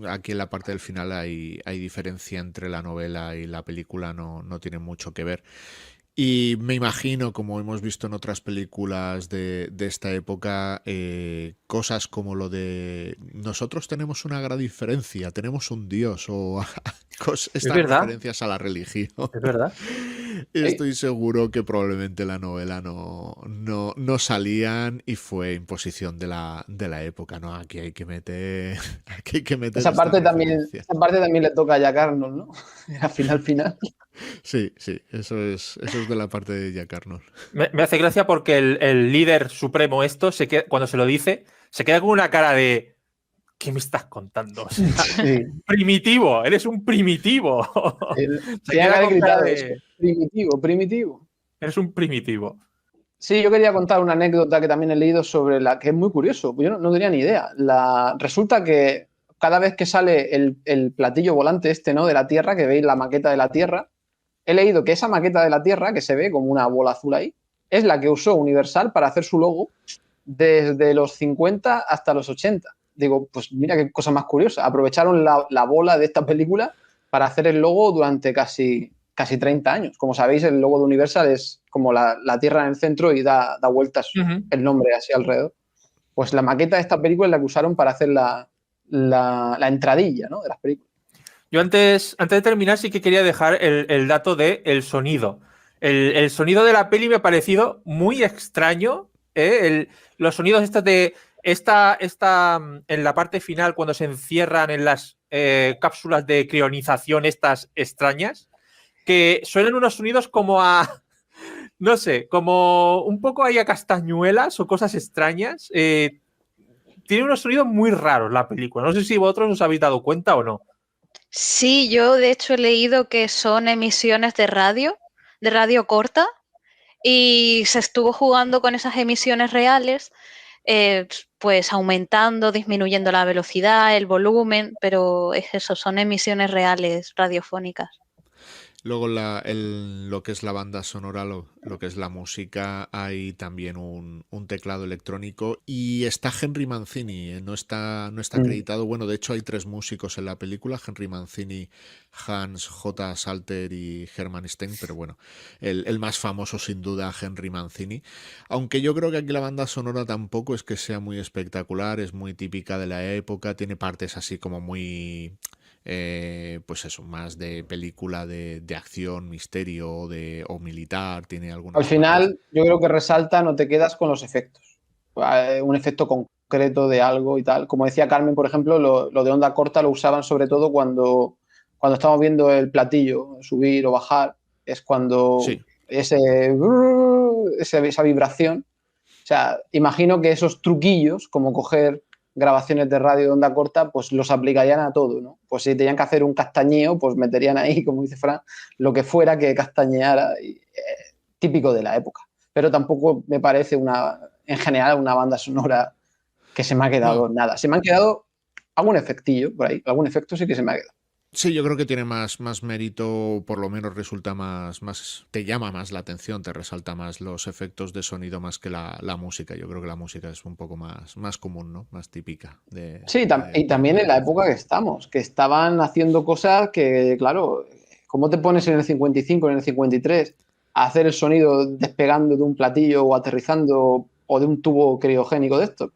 S2: aquí en la parte del final hay diferencia entre la novela y la película, no tiene mucho que ver. Y me imagino, como hemos visto en otras películas de esta época, cosas como lo de nosotros tenemos una gran diferencia, tenemos un dios, o estas referencias a la religión.
S3: Es verdad.
S2: Estoy seguro que probablemente la novela no salían y fue imposición de la época, ¿no? Aquí hay que meter
S4: esa parte también le toca a Jack Arnold, ¿no? Al final.
S2: Sí, eso es de la parte de Jack Arnold.
S3: Me hace gracia porque el líder supremo cuando se lo dice, se queda con una cara de ¿qué me estás contando? O sea, sí. Primitivo, eres un primitivo.
S4: Primitivo.
S3: Eres un primitivo.
S4: Sí, yo quería contar una anécdota que también he leído sobre que es muy curioso. Yo no tenía ni idea. Resulta que cada vez que sale el platillo volante ¿no? de la Tierra, que veis la maqueta de la Tierra, he leído que esa maqueta de la Tierra, que se ve como una bola azul ahí, es la que usó Universal para hacer su logo desde los 50 hasta los 80. Digo, pues mira qué cosa más curiosa. Aprovecharon la bola de esta película para hacer el logo durante casi 30 años. Como sabéis, el logo de Universal es como la Tierra en el centro y da vueltas el nombre así alrededor. Pues la maqueta de esta película es la que usaron para hacer la entradilla, ¿no? de las películas.
S3: Yo antes de terminar sí que quería dejar el dato del sonido. El sonido de la peli me ha parecido muy extraño. Los sonidos estos de esta en la parte final cuando se encierran en las cápsulas de crionización estas extrañas, que suenan unos sonidos como a, no sé, como un poco ahí a castañuelas o cosas extrañas. Tiene unos sonidos muy raros la película. No sé si vosotros os habéis dado cuenta o no.
S5: Sí, yo de hecho he leído que son emisiones de radio corta, y se estuvo jugando con esas emisiones reales, pues aumentando, disminuyendo la velocidad, el volumen, pero es eso, son emisiones reales radiofónicas.
S2: Luego lo que es la banda sonora, lo que es la música, hay también un teclado electrónico y está Henry Mancini, no está acreditado. Bueno, de hecho hay 3 músicos en la película, Henry Mancini, Hans J. Salter y Hermann Stein, pero bueno, el más famoso sin duda Henry Mancini. Aunque yo creo que aquí la banda sonora tampoco es que sea muy espectacular, es muy típica de la época, tiene partes así como muy... pues eso, más de película de acción, misterio o militar, tiene alguna.
S4: Al final, yo creo que resalta, no te quedas con los efectos. Un efecto concreto de algo y tal. Como decía Carmen, por ejemplo, lo de onda corta lo usaban sobre todo cuando estamos viendo el platillo subir o bajar, es cuando
S2: sí.
S4: esa vibración. O sea, imagino que esos truquillos, como coger grabaciones de radio de onda corta, pues los aplicarían a todo, ¿no? Pues si tenían que hacer un castañeo, pues meterían ahí, como dice Fran, lo que fuera que castañeara, típico de la época. Pero tampoco me parece en general una banda sonora que se me ha quedado nada. Se me han quedado algún efectillo por ahí, algún efecto sí que se me ha quedado.
S2: Sí, yo creo que tiene más mérito, por lo menos resulta más te llama más la atención, te resalta más los efectos de sonido más que la música. Yo creo que la música es un poco más común, ¿no? Más típica.
S4: Y también en la época que estamos, que estaban haciendo cosas que, claro, ¿Cómo te pones en el 55, en el 53, a hacer el sonido despegando de un platillo o aterrizando o de un tubo criogénico de estos?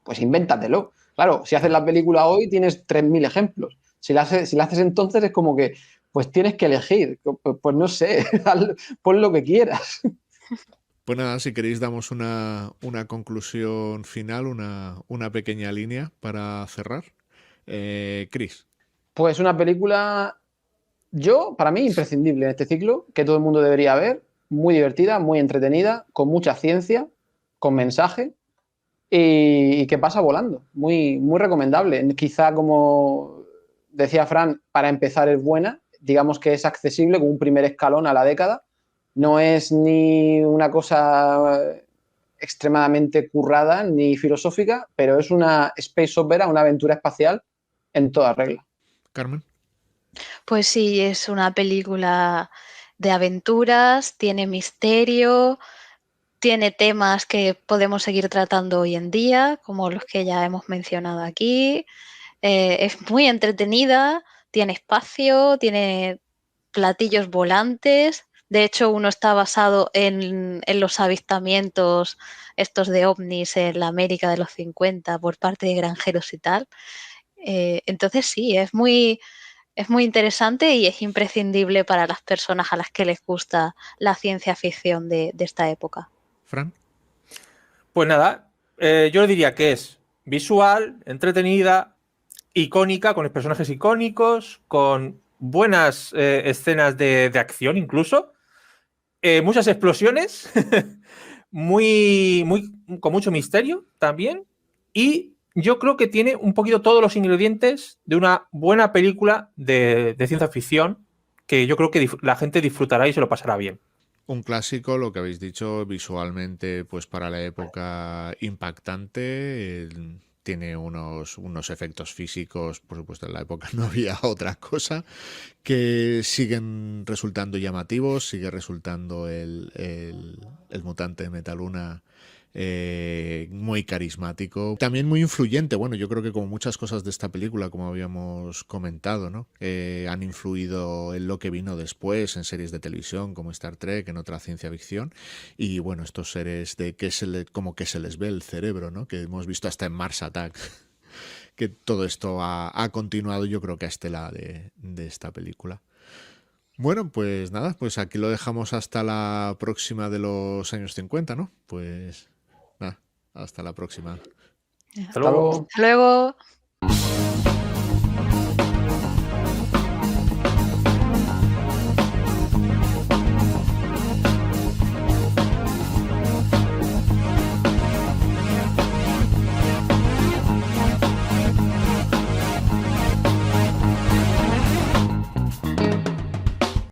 S4: Pues invéntatelo. Claro, si haces la película hoy tienes 3.000 ejemplos. Si la haces entonces es como que, pues tienes que elegir. Pues no sé, pon lo que quieras.
S2: Pues nada, si queréis damos una conclusión final, una pequeña línea para cerrar. Chris.
S4: Pues una película, para mí, imprescindible en este ciclo, que todo el mundo debería ver, muy divertida, muy entretenida, con mucha ciencia, con mensaje y que pasa volando. Muy, muy recomendable. Quizá, como decía Fran, para empezar es buena, digamos que es accesible como un primer escalón a la década. No es ni una cosa extremadamente currada ni filosófica, pero es una space opera, una aventura espacial en toda regla.
S2: Carmen.
S5: Pues sí, es una película de aventuras, tiene misterio, tiene temas que podemos seguir tratando hoy en día, como los que ya hemos mencionado aquí. Es muy entretenida, tiene espacio, tiene platillos volantes. De hecho, uno está basado en los avistamientos estos de ovnis en la América de los 50 por parte de granjeros y tal. Entonces sí, es muy interesante y es imprescindible para las personas a las que les gusta la ciencia ficción de esta época.
S2: Fran.
S3: Pues nada, yo diría que es visual, entretenida, icónica, con personajes icónicos, con buenas escenas de acción incluso, muchas explosiones, con mucho misterio también, y yo creo que tiene un poquito todos los ingredientes de una buena película de ciencia ficción que yo creo que la gente disfrutará y se lo pasará bien.
S2: Un clásico, lo que habéis dicho, visualmente, pues para la época impactante. Tiene unos efectos físicos, por supuesto en la época no había otra cosa, que siguen resultando llamativos, sigue resultando el mutante de Metaluna muy carismático, también muy influyente. Bueno, yo creo que como muchas cosas de esta película, como habíamos comentado, ¿no? Han influido en lo que vino después, en series de televisión como Star Trek, en otra ciencia ficción, y bueno, estos seres de que como que se les ve el cerebro, ¿no? Que hemos visto hasta en Mars Attack. Que todo esto ha continuado, yo creo que a estela de esta película. Bueno, pues nada, pues aquí lo dejamos hasta la próxima de los años 50, ¿no? Pues nada, hasta la próxima.
S3: Hasta luego.
S5: Hasta luego.